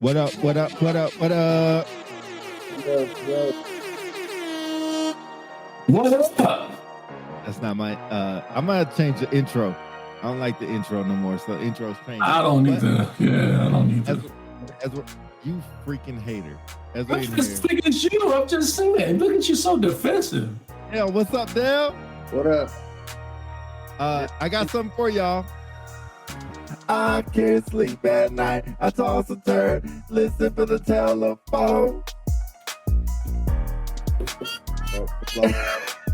What up? What up? What up? What up? What up? That's not my. I'm gonna change the intro. I don't like the intro no more. So intro's changing. I don't need to. Yeah, I don't need to. You freaking hater. I'm just thinking it's you. I'm just saying. Look at you, so defensive. Yeah, what's up, Dale? What up? I got something for y'all. I can't sleep at night. I toss and turn. Listen for the telephone.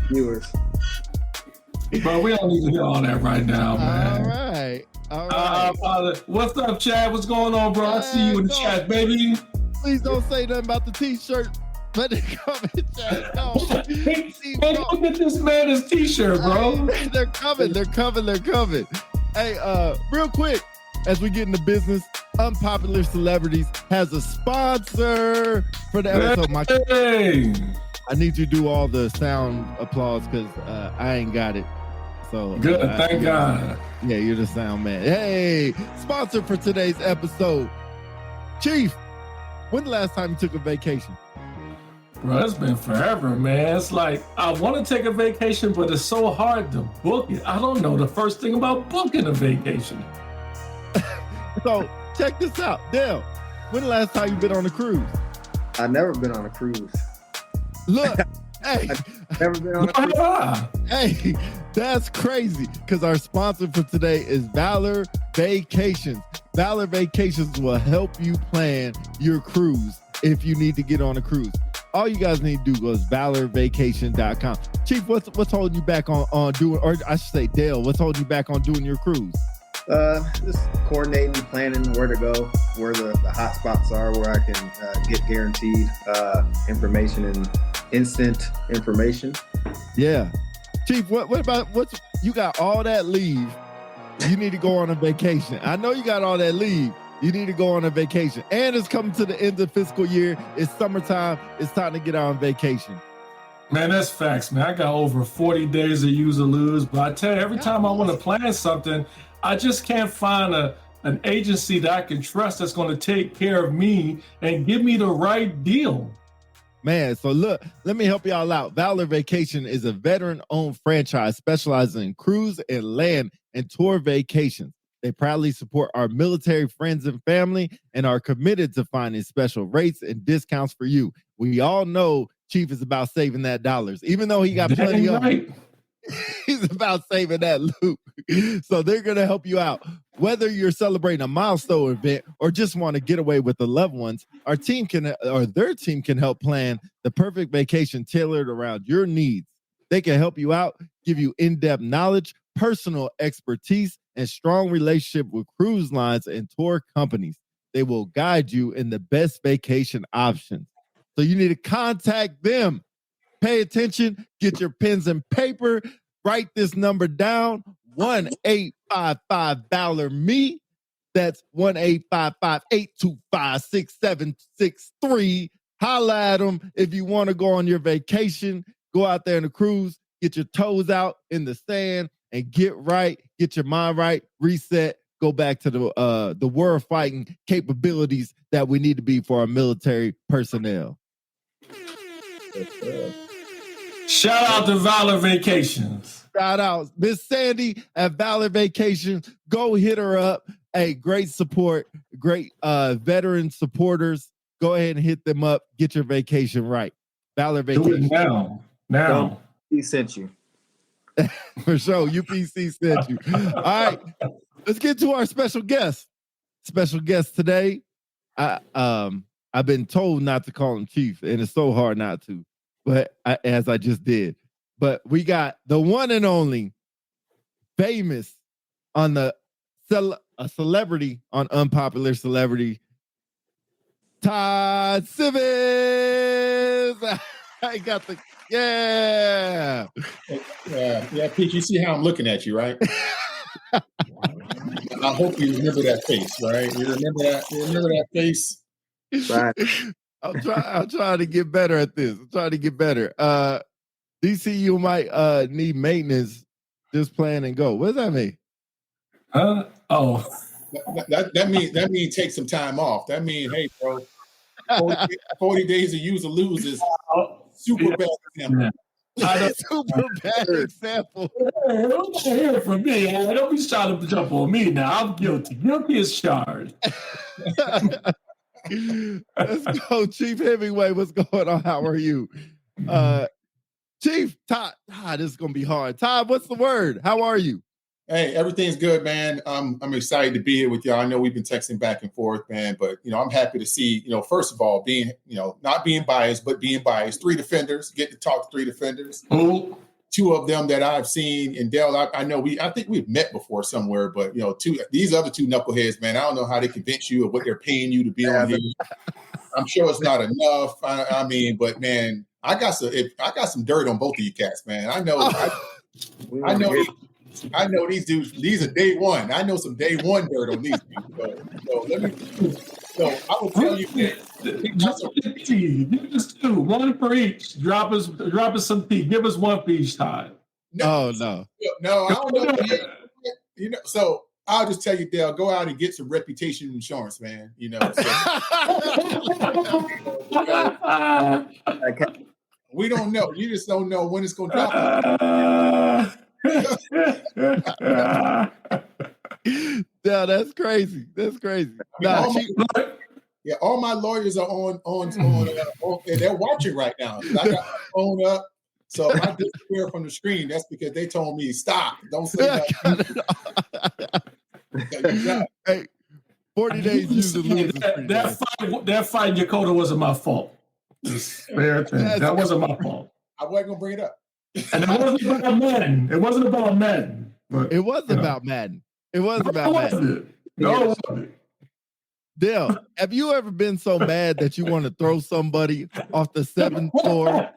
Viewers. Bro, we don't need to hear all that right now, man. All right. What's up, Chad? What's going on, bro? I see you in the chat, baby. Please don't say nothing about the t-shirt. Let it come in, Chad. No. Man, look at this man, his t-shirt, bro. They're coming. Hey, real quick, as we get into business, Unpopular Celebrities has a sponsor for the episode. Hey. I need you to do all the sound applause because I ain't got it. So good, thank God. Yeah, you're the sound man. Hey, sponsor for today's episode. Chief, when the last time you took a vacation? Bro, it's been forever, man. It's like, I want to take a vacation, but it's so hard to book it. I don't know the first thing about booking a vacation. So, check this out. Dale, when the last time you been on a cruise? I've never been on a cruise. Look, hey. I've never been on a cruise. Hey, that's crazy because our sponsor for today is Valor Vacations. Valor Vacations will help you plan your cruise if you need to get on a cruise. All you guys need to do is valorvacation.com. Chief, what's holding you back on doing, or I should say, Dale, what's holding you back on doing your cruise? Just coordinating, planning where to go, where the hot spots are, where I can get guaranteed information and instant information. Yeah. Chief, what about you got all that leave? You need to go on a vacation. I know you got all that leave. You need to go on a vacation. And it's coming to the end of the fiscal year. It's summertime. It's time to get on vacation. Man, that's facts, man. I got over 40 days to use or lose. But I tell you, every time I want to plan something, I just can't find an agency that I can trust that's going to take care of me and give me the right deal. Man, so look, let me help y'all out. Valor Vacation is a veteran-owned franchise specializing in cruise and land and tour vacations. They proudly support our military friends and family and are committed to finding special rates and discounts for you. We all know Chief is about saving that dollars, even though he got plenty of it. He's about saving that loot. So they're going to help you out. Whether you're celebrating a milestone event or just want to get away with the loved ones, their team can help plan the perfect vacation tailored around your needs. They can help you out, give you in-depth knowledge, personal expertise, and strong relationship with cruise lines and tour companies. They will guide you in the best vacation options. So you need to contact them. Pay attention, get your pens and paper, write this number down, 1-855-VALOR-ME. That's 1-855-825-6763. Holla at them if you want to go on your vacation, go out there on a cruise, get your toes out in the sand, and get right, get your mind right, reset, go back to the world fighting capabilities that we need to be for our military personnel. Shout out to Valor Vacations. Shout out Miss Sandy at Valor Vacations. Go hit her up. Hey, great support, great veteran supporters. Go ahead and hit them up. Get your vacation right. Valor Vacations. Do it now. He sent you. For sure. UPC sent you. All right. Let's get to our special guest. Special guest today. I've been told not to call him Chief, and it's so hard not to, but as I just did. But we got the one and only famous on a celebrity on Unpopular Celebrity, Todd Simmons. I got the yeah, Pete. You see how I'm looking at you, right? I hope you remember that face, right? You remember that? You remember that face? Right. I'm trying to get better at this. I'm trying to get better. DC, you might need maintenance. Just plan and go. What does that mean? Oh, That means take some time off. That means, hey, bro, 40 days of use or lose is super bad example. Super bad example. Don't hear it from me. Don't be trying to jump on me now. I'm guilty. Guilty as charged. Let's go, Chief Hemingway. What's going on? How are you? Chief Todd. This is gonna be hard. Todd, what's the word? How are you? Hey, everything's good, man. I'm excited to be here with y'all. I know we've been texting back and forth, man, but I'm happy to see, first of all, being, not being biased, but being biased. 3 defenders, get to talk to 3 defenders. Ooh. 2 of them that I've seen, and Dale, I think we've met before somewhere, but these other 2 knuckleheads, man, I don't know how they convince you of what they're paying you to be on here. I'm sure it's not enough. I mean, but man, I got some dirt on both of you cats, man. I know these dudes. These are day one. I know some day one dirt on these dudes. So I will tell you that. Give us 2, 1 for each. Drop us some piece. Give us 1 for each time. No, I don't know. So I'll just tell you, Dale, go out and get some reputation insurance, man. We don't know. You just don't know when it's going to drop. No, that's crazy. That's crazy. All my lawyers are on and they're watching right now. I got my phone up, so if I disappear from the screen, that's because they told me stop. Don't say that. Hey, 40 days use the lose. That fight in Dakota wasn't my fault. That wasn't my fault. I wasn't gonna bring it up. And it wasn't about Madden. It wasn't about Madden. But, it was about Madden. It was about Madden. No, it wasn't. Dale, have you ever been so mad that you want to throw somebody off the 7th floor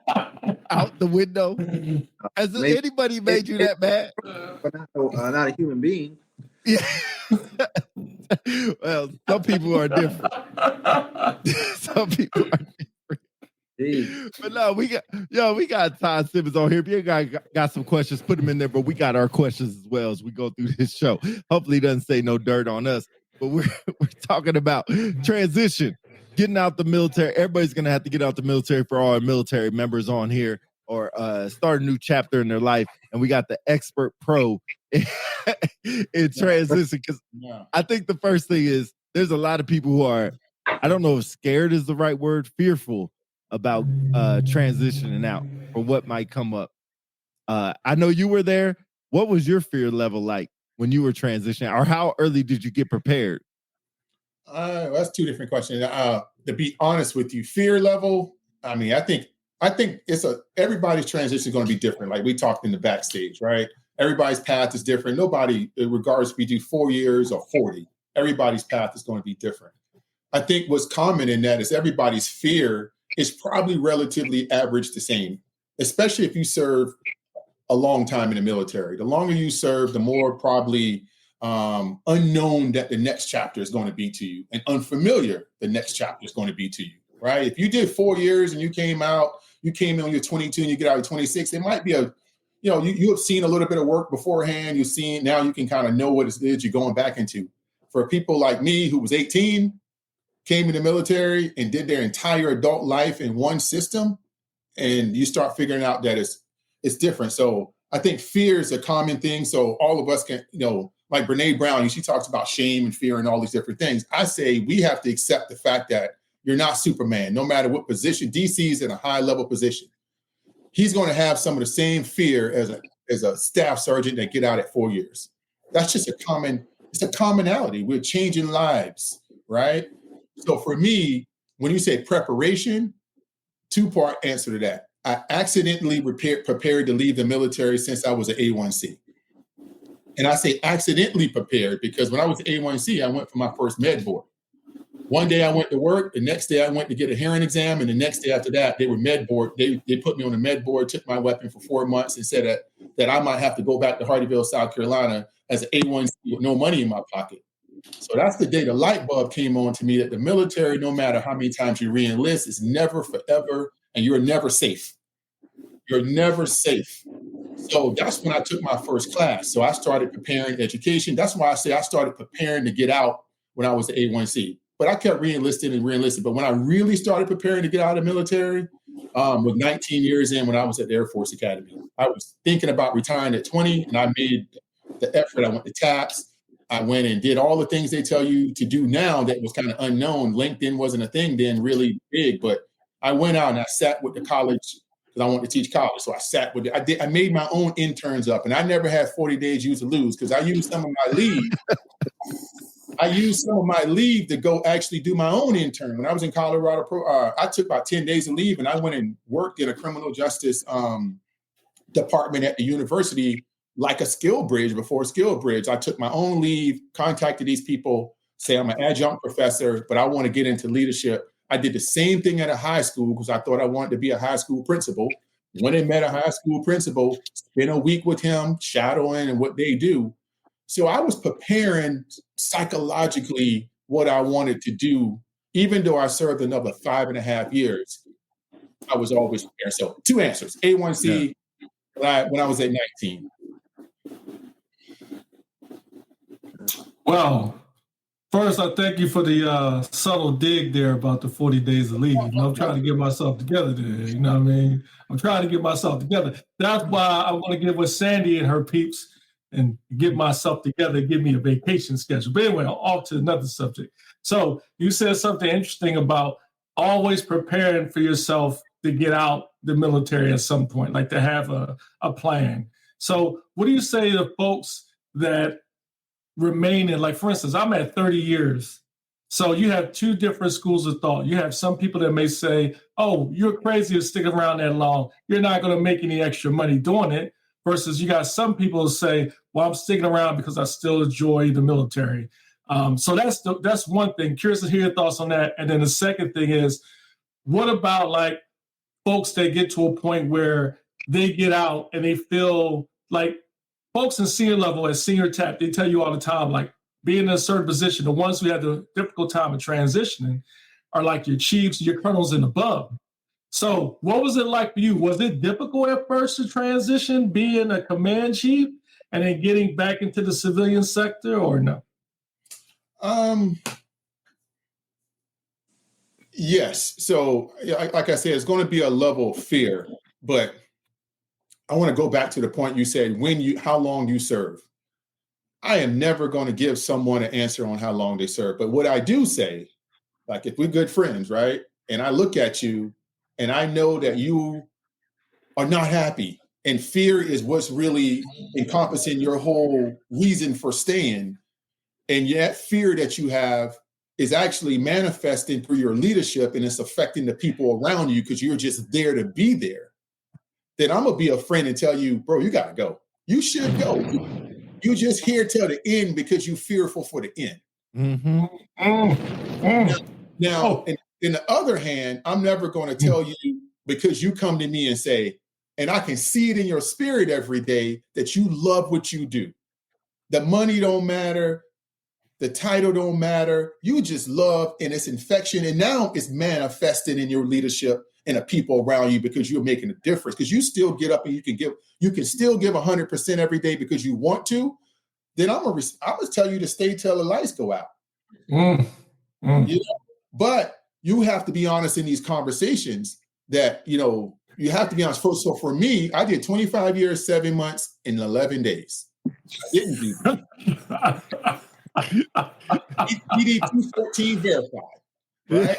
out the window? Has anybody made you that mad? But not a human being. Yeah. Well, some people are different. Some people are different. Jeez. But no, we got Todd Simmons on here. If you got some questions, put them in there. But we got our questions as well as we go through this show. Hopefully, he doesn't say no dirt on us. But we're talking about transition, getting out the military. Everybody's gonna have to get out the military for all our military members on here, or start a new chapter in their life. And we got the expert pro in transition, because I think the first thing is there's a lot of people who are, I don't know if scared is the right word, fearful about transitioning out or what might come up. I know you were there. What was your fear level like when you were transitioning, or how early did you get prepared? That's 2 different questions. To be honest with you, fear level, I mean, I think everybody's transition is going to be different. Like we talked in the backstage, right? Everybody's path is different. Nobody, regardless if we do 4 years or 40, everybody's path is going to be different. I think what's common in that is everybody's fear is probably relatively average the same, especially if you serve a long time in the military. The longer you serve, the more probably unknown that the next chapter is going to be to you, and unfamiliar the next chapter is going to be to you, right? If you did 4 years and you came in when you're 22 and you get out at 26, it might be you have seen a little bit of work beforehand. You've seen, now you can kind of know what it is you're going back into. For people like me who was 18, came in the military and did their entire adult life in one system, and you start figuring out that it's different. So I think fear is a common thing. So all of us can, like Brene Brown, she talks about shame and fear and all these different things. I say we have to accept the fact that you're not Superman, no matter what position. DC is in a high level position. He's going to have some of the same fear as a staff sergeant that get out at 4 years. That's just it's a commonality. We're changing lives, right? So for me, when you say preparation, 2-part answer to that. I accidentally prepared to leave the military since I was an A1C. And I say accidentally prepared because when I was A1C, I went for my first med board. One day I went to work. The next day I went to get a hearing exam. And the next day after that, they were med board. They put me on the med board, took my weapon for 4 months and said that I might have to go back to Hardyville, South Carolina as an A1C with no money in my pocket. So that's the day the light bulb came on to me that the military, no matter how many times you re-enlist, is never forever, and you're never safe. You're never safe. So that's when I took my first class. So I started preparing education. That's why I say I started preparing to get out when I was the A1C. But I kept re-enlisting and re-enlisting. But when I really started preparing to get out of the military, was 19 years in when I was at the Air Force Academy. I was thinking about retiring at 20, and I made the effort. I went to TAPS. I went and did all the things they tell you to do now that was kind of unknown. LinkedIn wasn't a thing then, really big. But I went out and I sat with the college because I wanted to teach college. So I sat with it. I made my own interns up, and I never had 40 days use or lose because I used some of my leave. I used some of my leave to go actually do my own intern. When I was in Colorado, I took about 10 days of leave and I went and worked in a criminal justice department at the university, like a skill bridge before skill bridge. I took my own leave, contacted these people, say I'm an adjunct professor, but I want to get into leadership. I did the same thing at a high school because I thought I wanted to be a high school principal. When I met a high school principal, spent a week with him, shadowing and what they do. So I was preparing psychologically what I wanted to do, even though I served another 5.5 years. I was always prepared. So 2 answers: A1C when I was at 19. Well, first, I thank you for the subtle dig there about the 40 days of leave. I'm trying to get myself together there. You know what I mean? I'm trying to get myself together. That's why I want to get with Sandy and her peeps and get myself together, give me a vacation schedule. But anyway, off to another subject. So you said something interesting about always preparing for yourself to get out the military at some point, like to have a plan. So what do you say to folks that remain in, like, for instance, I'm at 30 years. So you have 2 different schools of thought. You have some people that may say, oh, you're crazy to stick around that long. You're not going to make any extra money doing it. Versus you got some people who say, well, I'm sticking around because I still enjoy the military. So that's one thing. Curious to hear your thoughts on that. And then the second thing is, what about like folks that get to a point where they get out and they feel like folks in senior level at senior TAP, they tell you all the time, like being in a certain position, the ones who have the difficult time of transitioning are like your chiefs, your colonels and above. So what was it like for you? Was it difficult at first to transition being a command chief and then getting back into the civilian sector or no? Yes. So like I said, it's going to be a level of fear, but I want to go back to the point you said, how long you serve. I am never going to give someone an answer on how long they serve. But what I do say, like if we're good friends, right? And I look at you and I know that you are not happy and fear is what's really encompassing your whole reason for staying. And yet fear that you have is actually manifesting through your leadership and it's affecting the people around you because you're just there to be there. Then I'm going to be a friend and tell you, bro, you got to go. You should go. You just here till the end because you're fearful for the end. Now, in the other hand, I'm never going to tell you because you come to me and say, and I can see it in your spirit every day that you love what you do. The money don't matter. The title don't matter. You just love and it's infection. And now it's manifested in your leadership and the people around you because you're making a difference. Because you still get up and you can still give 100% every day because you want to. Then I'm gonna tell you to stay till the lights go out. You know? But you have to be honest in these conversations that, you have to be honest. So for me, I did 25 years, 7 months, and 11 days. I didn't do that. DD 214 verified, right?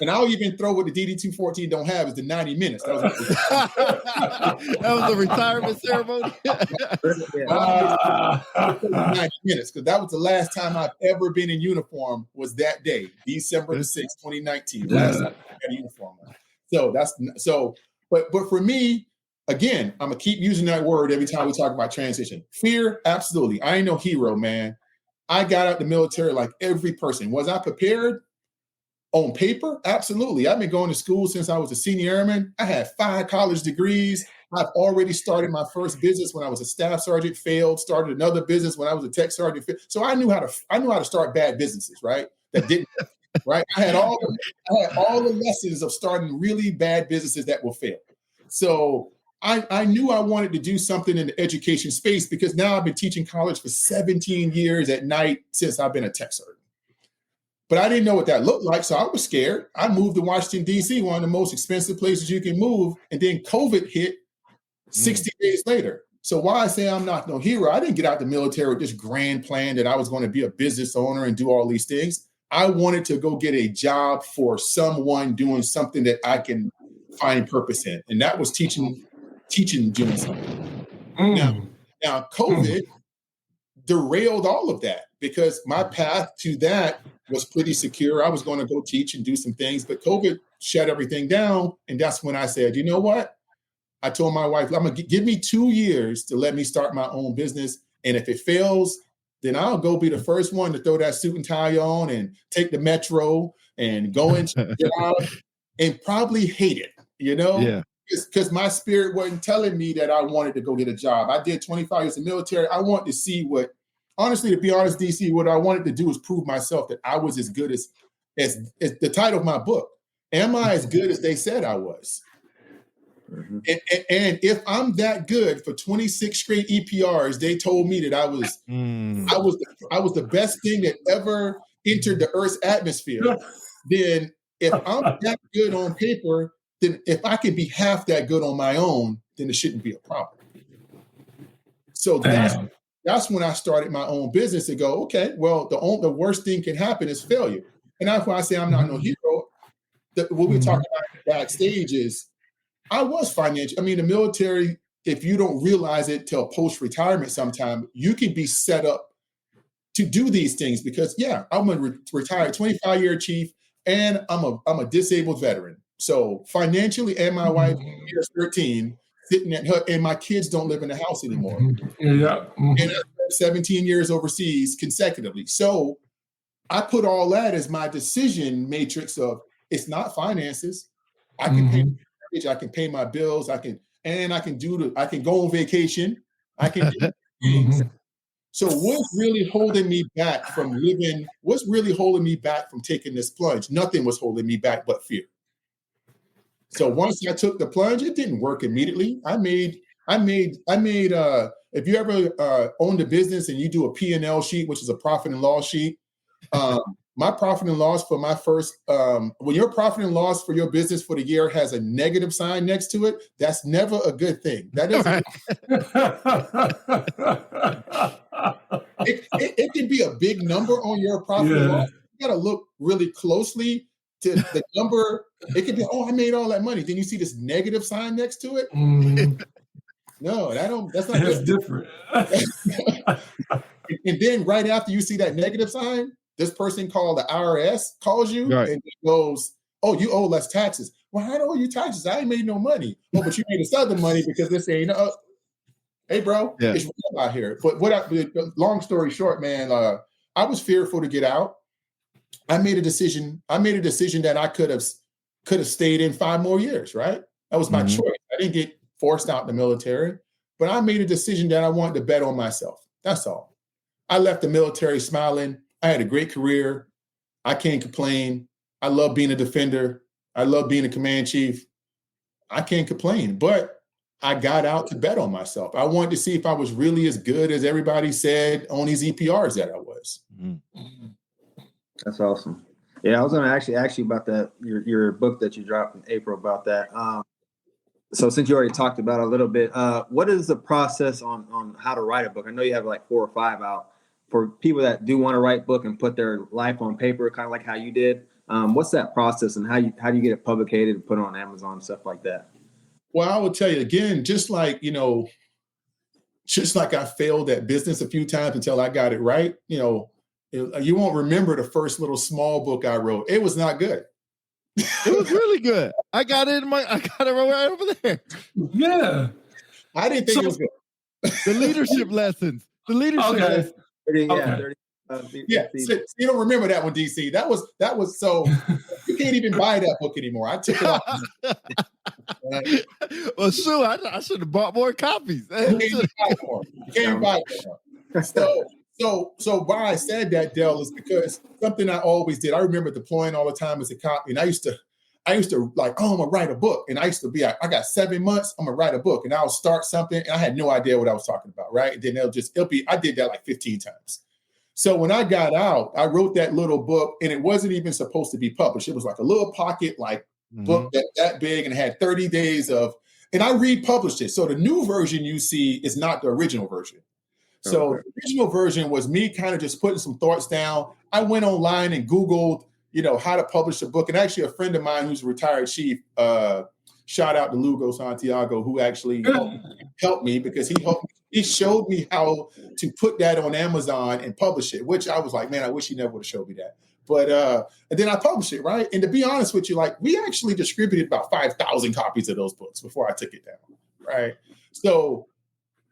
And I'll even throw what the DD 214 don't have is the 90 minutes. That was a retirement ceremony. 90 minutes, because that was the last time I've ever been in uniform. Was that day, December the 6th, 2019. Last time I had a uniform on. But for me. Again, I'm going to keep using that word every time we talk about transition. Fear, absolutely. I ain't no hero, man. I got out the military like every person. Was I prepared on paper? Absolutely. I've been going to school since I was a senior airman. I had 5 college degrees. I've already started my first business when I was a staff sergeant, failed, started another business when I was a tech sergeant. So I knew how to start bad businesses, right? That didn't, right? I had all the lessons of starting really bad businesses that will fail. So I knew I wanted to do something in the education space because now I've been teaching college for 17 years at night since I've been a tech surgeon. But I didn't know what that looked like, so I was scared. I moved to Washington, D.C., one of the most expensive places you can move, and then COVID hit 60 days later. So why I say I'm not no hero, I didn't get out the military with this grand plan that I was going to be a business owner and do all these things. I wanted to go get a job for someone doing something that I can find purpose in, and that was teaching doing something. Now COVID derailed all of that because my path to that was pretty secure. I was going to go teach and do some things, but COVID shut everything down. And that's when I said, you know what? I told my wife, I'm going to give me 2 years to let me start my own business. And if it fails, then I'll go be the first one to throw that suit and tie on and take the metro and go into the job and probably hate it, you know? Yeah. Because my spirit wasn't telling me that I wanted to go get a job. I did 25 years in the military. I wanted to see what, honestly, to be honest, DC, what I wanted to do was prove myself that I was as good as the title of my book. Am I as good as they said I was? Mm-hmm. And if I'm that good for 26 straight EPRs, they told me that I was the best thing that ever entered the Earth's atmosphere. Then if I'm that good on paper, then if I can be half that good on my own, then it shouldn't be a problem. So that's when I started my own business to go, okay, well, the worst thing can happen is failure. And that's why I say I'm not no hero. What we're talking about backstage is I was financial. I mean, the military, if you don't realize it till post-retirement sometime, you can be set up to do these things because, yeah, I'm a retired 25-year chief and I'm a disabled veteran. So financially, and my wife is 13, sitting at her, and my kids don't live in the house anymore. Yeah. And I spent 17 years overseas consecutively. So I put all that as my decision matrix of it's not finances. I can pay I can pay my bills. I can go on vacation. I can do things. So what's really holding me back from living? What's really holding me back from taking this plunge? Nothing was holding me back but fear. So once I took the plunge, it didn't work immediately. I made if you ever owned a business and you do a P&L sheet, which is a profit and loss sheet, my profit and loss for my first, when your profit and loss for your business for the year has a negative sign next to it, that's never a good thing. That isn't. It can be a big number on your profit and loss. You got to look really closely to the number. It could be, I made all that money. Then you see this negative sign next to it. No, that's not good. Different. And then right after you see that negative sign, this person called the IRS calls you and goes, "Oh, you owe less taxes." Well, how do I owe you taxes? I ain't made no money. Oh, but you made this other money because this ain't. Hey, bro, it's real out here. But long story short, man, I was fearful to get out. I made a decision that I could have stayed in 5 more years. Right, that was my choice. I didn't get forced out in the military, but I made a decision that I wanted to bet on myself. That's all. I left the military smiling. I had a great career. I can't complain. I love being a defender. I love being a command chief. I can't complain, but I got out to bet on myself. I wanted to see if I was really as good as everybody said on these EPRs that I was. That's awesome. Yeah, I was going to actually ask you about that, your book that you dropped in April about that. So since you already talked about it a little bit, what is the process on how to write a book? I know you have like 4 or 5 out. For people that do want to write a book and put their life on paper, kind of like how you did, what's that process and how do you get it publicated and put it on Amazon and stuff like that? Well, I will tell you again, just like I failed at business a few times until I got it right, you won't remember the first little small book I wrote. It was not good. It was really good. I got it right over there. Yeah. I didn't think it was good. The leadership lessons. The leadership lessons. 30, so you don't remember that one, DC. That was so you can't even buy that book anymore. I took it off. Well, sure, I should have bought more copies. You can't buy more. So why I said that, Dell, is because something I always did. I remember deploying all the time as a cop, and I used I used to like, oh, I'm gonna write a book. And I used to be like, I got 7 months, I'm gonna write a book. And I'll start something and I had no idea what I was talking about, right? And then I did that like 15 times. So when I got out, I wrote that little book and it wasn't even supposed to be published. It was like a little pocket, like book that big, and it had 30 days of, and I republished it. So the new version you see is not the original version. So the original version was me kind of just putting some thoughts down. I went online and Googled, how to publish a book. And actually a friend of mine who's a retired chief, shout out to Lugo Santiago, who actually helped me because he showed me how to put that on Amazon and publish it, which I was like, man, I wish he never would have showed me that. But and then I published it, right? And to be honest with you, like we actually distributed about 5,000 copies of those books before I took it down, right? So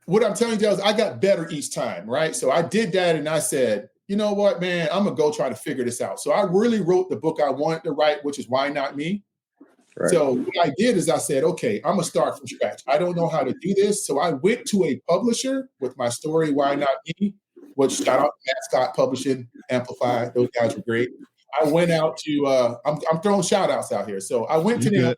what I'm telling you is I got better each time, right? So I did that and I said, you know what, man, I'm gonna go try to figure this out. So I really wrote the book I wanted to write, which is Why Not Me? Right. So what I did is I said, okay, I'm gonna start from scratch. I don't know how to do this. So I went to a publisher with my story, Why Not Me? Which shout out to Matt Scott Publishing, Amplify. Those guys were great. I went out to, I'm throwing shout outs out here. So I went to them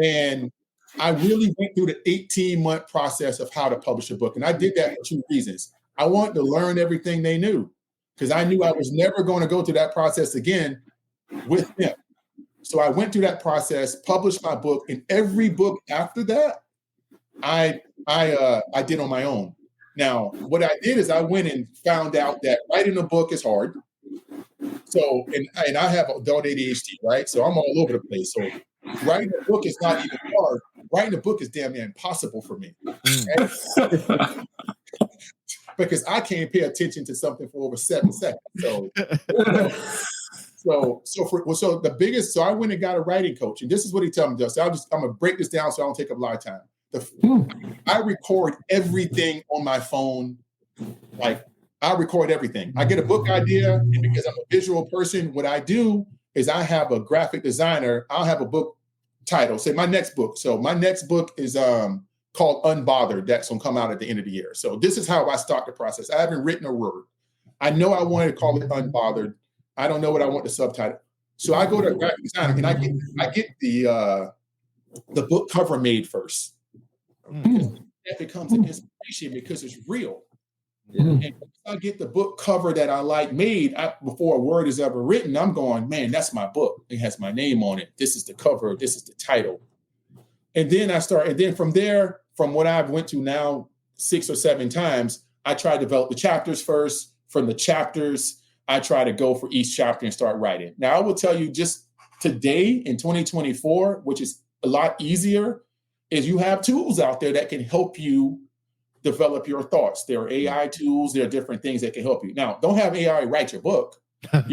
and I really went through the 18-month process of how to publish a book. And I did that for 2 reasons. I wanted to learn everything they knew because I knew I was never going to go through that process again with them. So I went through that process, published my book, and every book after that, I did on my own. Now, what I did is I went and found out that writing a book is hard. So, and I have adult ADHD, right? So I'm all over the place. So writing a book is not even hard. Writing a book is damn near impossible for me. Because I can't pay attention to something for over 7 seconds. So I went and got a writing coach, and this is what he told me, Justin. I'm gonna break this down so I don't take up a lot of time. I record everything on my phone. Like I record everything. I get a book idea, and because I'm a visual person, what I do is I have a graphic designer. I'll have a book title, say my next book. So my next book is called Unbothered. That's gonna come out at the end of the year. So this is how I start the process. I haven't written a word. I know I wanted to call it Unbothered. I don't know what I want the subtitle. So I go to a graphic designer and I get the book cover made first. That becomes an inspiration because it's real. And if I get the book cover that I like made before a word is ever written, I'm going, man, that's my book. It has my name on it. This is the cover. This is the title. And then from there, from what I've went to now 6 or 7 times, I try to develop the chapters first. From the chapters, I try to go for each chapter and start writing. Now, I will tell you just today in 2024, which is a lot easier, is you have tools out there that can help you develop your thoughts. There are AI tools. There are different things that can help you. Now, don't have AI write your book, but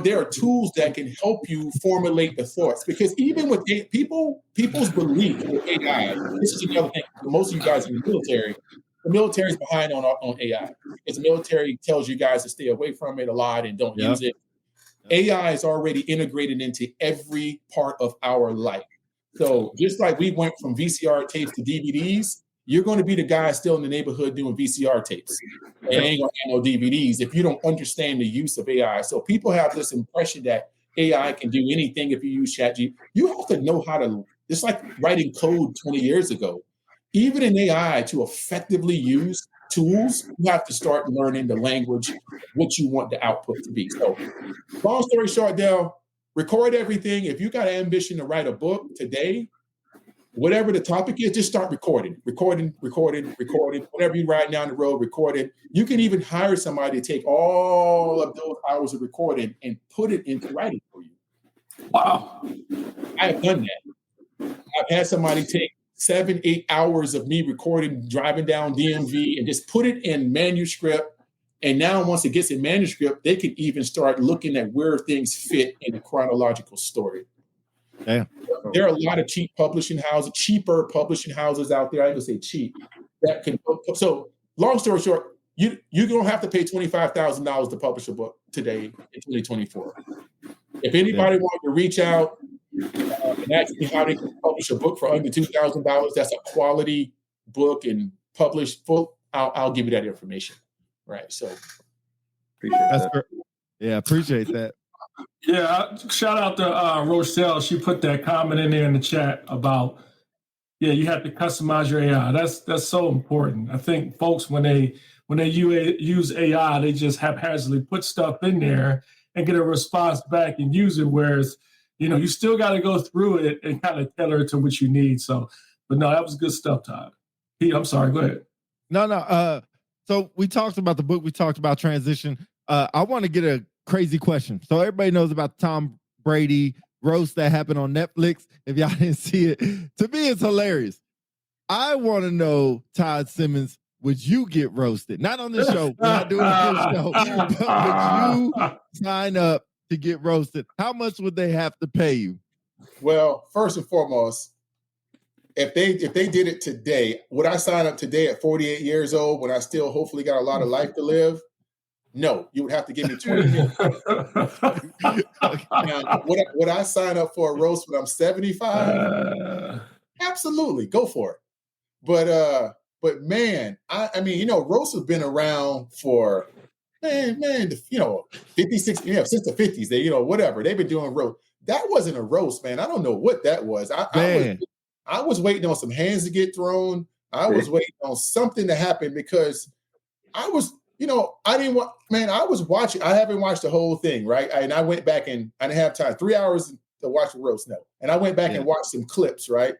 there are tools that can help you formulate the thoughts. Because even with people's belief with AI, this is another thing. Most of you guys in the military is behind on AI. Because the military tells you guys to stay away from it a lot and don't use it. AI is already integrated into every part of our life. So just like we went from VCR tapes to DVDs, you're going to be the guy still in the neighborhood doing VCR tapes. And ain't going to have no DVDs if you don't understand the use of AI. So people have this impression that AI can do anything if you use ChatGPT. You have to know how to, it's like writing code 20 years ago. Even in AI, to effectively use tools, you have to start learning the language, what you want the output to be. So long story short, Dale, record everything. If you got an ambition to write a book today, whatever the topic is, just start recording. Whenever you're riding down the road, recording. You can even hire somebody to take all of those hours of recording and put it into writing for you. Wow. I have done that. I've had somebody take 7-8 hours of me recording, driving down DMV, and just put it in manuscript. And now once it gets in manuscript, they can even start looking at where things fit in a chronological story. Damn. There are a lot of cheaper publishing houses out there. I ain't gonna say cheap. That can. So long story short, you don't have to pay $25,000 to publish a book today in 2024. If anybody wanted to reach out and ask me how they can publish a book for under $2,000, that's a quality book and published full. I'll give you that information. Right. So appreciate that. Yeah, appreciate that. Yeah, shout out to Rochelle. She put that comment in there in the chat about you have to customize your AI. That's so important. I think folks when they use AI, they just haphazardly put stuff in there and get a response back and use it. Whereas you still got to go through it and kind of tailor it to what you need. So, but no, that was good stuff, Todd. Pete, I'm sorry. Go ahead. No. So we talked about the book. We talked about transition. I want to get a crazy question. So everybody knows about Tom Brady roast that happened on Netflix. If y'all didn't see it, to me, it's hilarious. I want to know, Todd Simmons, would you get roasted? Not on this show. We're not doing this show. But would you sign up to get roasted? How much would they have to pay you? Well, first and foremost, if they did it today, would I sign up today at 48 years old when I still hopefully got a lot of life to live? No, you would have to give me 20 years. Now, would I sign up for a roast when I'm 75? Absolutely, go for it. But man, I mean, roasts have been around for 56, since the 50s. They, whatever they've been doing roast. That wasn't a roast, man. I don't know what that was. I was waiting on some hands to get thrown. I was waiting on something to happen because I was, I didn't want, man, I was watching. I haven't watched the whole thing, right? And I went back and I didn't have time, 3 hours to watch the roast. No. And I went back and watched some clips, right?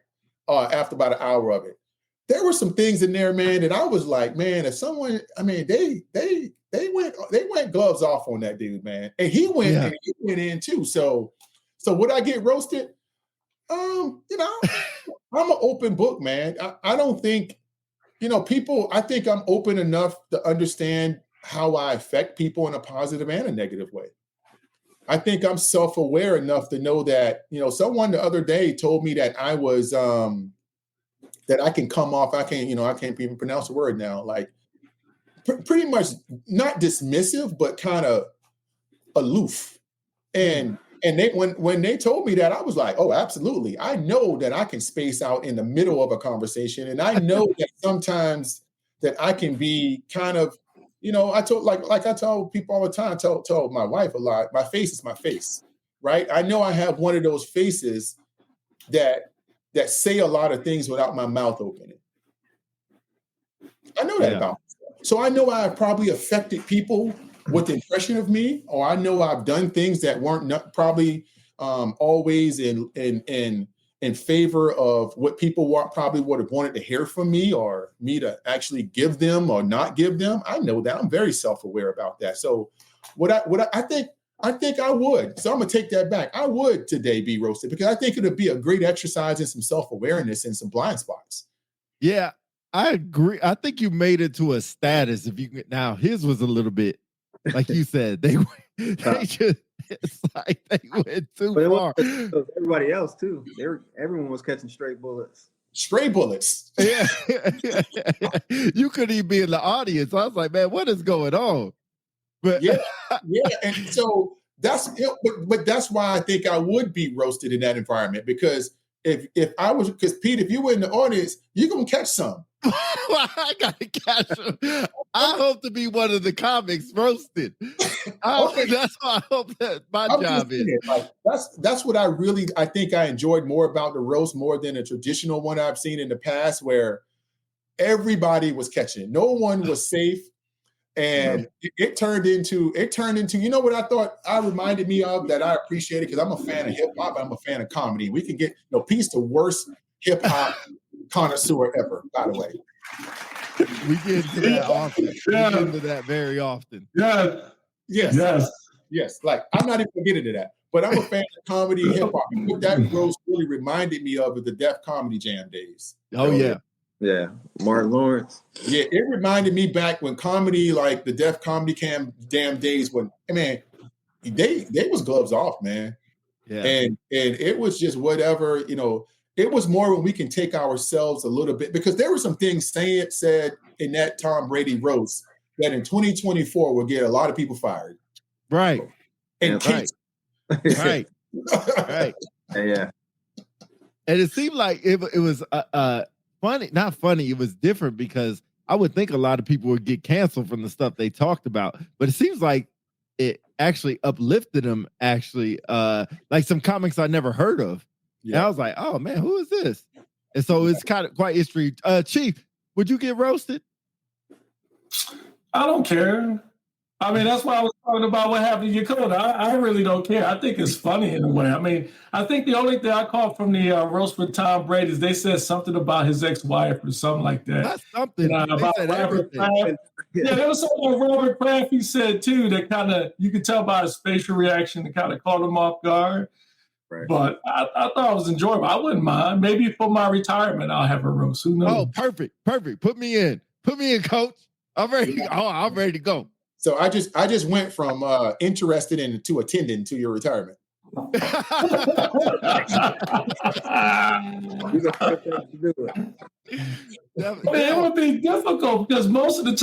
After about an hour of it. There were some things in there, man, that I was like, man, if someone, I mean, they went gloves off on that dude, man. And he went in too. So would I get roasted? I'm an open book, man. I don't think, people, I think I'm open enough to understand how I affect people in a positive and a negative way. I think I'm self-aware enough to know that, someone the other day told me that I was, that I can come off, I can't even pronounce the word now, like pretty much not dismissive, but kind of aloof. And they, when they told me that, I was like, oh, absolutely. I know that I can space out in the middle of a conversation. And I know that sometimes that I can be kind of, I told, like I tell people all the time, tell my wife a lot, my face is my face, right? I know I have one of those faces that say a lot of things without my mouth opening. I know that about myself. So I know I've probably affected people with the impression of me, or I know I've done things that weren't probably always in favor of what people probably would have wanted to hear from me, or me to actually give them or not give them. I know that. I'm very self-aware about that. So I think I would. So I'm gonna take that back. I would today be roasted because I think it would be a great exercise in some self-awareness and some blind spots. Yeah, I agree. I think you made it to a status. If you now, his was a little bit, like you said, they just, it's like they went too far. It was everybody else too. Everyone was catching straight bullets. Stray bullets. Yeah, you couldn't even be in the audience. I was like, man, what is going on? But yeah, and so that's but that's why I think I would be roasted in that environment, because if I was, because Pete, if you were in the audience, you're gonna catch some. I gotta catch them. I hope to be one of the comics roasted. That's what I hope that my job is. Like, that's what I think I enjoyed more about the roast more than a traditional one I've seen in the past, where everybody was catching. No one was safe. And it turned into, what I thought I reminded me of that I appreciated, because I'm a fan of hip hop, I'm a fan of comedy. We can get, Pete's the worst hip hop connoisseur ever, by the way. We get into that often. We get into that very often. Yes. Like, I'm not even gonna get into that, but I'm a fan of comedy and hip hop. And what that roast really reminded me of is the Def Comedy Jam days. Oh, yeah. Yeah, Mark Lawrence. Yeah, it reminded me back when comedy, like the Def Comedy Jam days, when, man, they was gloves off, man. Yeah. And it was just whatever, it was more when we can take ourselves a little bit, because there were some things said in that Tom Brady roast that in 2024 will get a lot of people fired. Right. And right. Yeah. And it seemed like it was funny, not funny. It was different, because I would think a lot of people would get canceled from the stuff they talked about, but it seems like actually uplifted him. Actually, like some comics I never heard of. Yeah. And I was like, oh man, who is this? And so it's kind of quite history. Chief, would you get roasted? I don't care. I mean, that's why I was talking about what happened to Yakota. I really don't care. I think it's funny in a way. I mean, I think the only thing I caught from the roast with Tom Brady is they said something about his ex-wife or something like that. That's something. About Robert Kraft. Yeah, there was something that Robert Kraft he said too that kind of, you could tell by his facial reaction that kind of caught him off guard. Right. But I thought it was enjoyable. I wouldn't mind. Maybe for my retirement, I'll have a roast. Who knows? Oh, perfect. Put me in, coach. I'm ready. I'm ready to go. So I just went from interested in to attending to your retirement. It would be difficult because most of the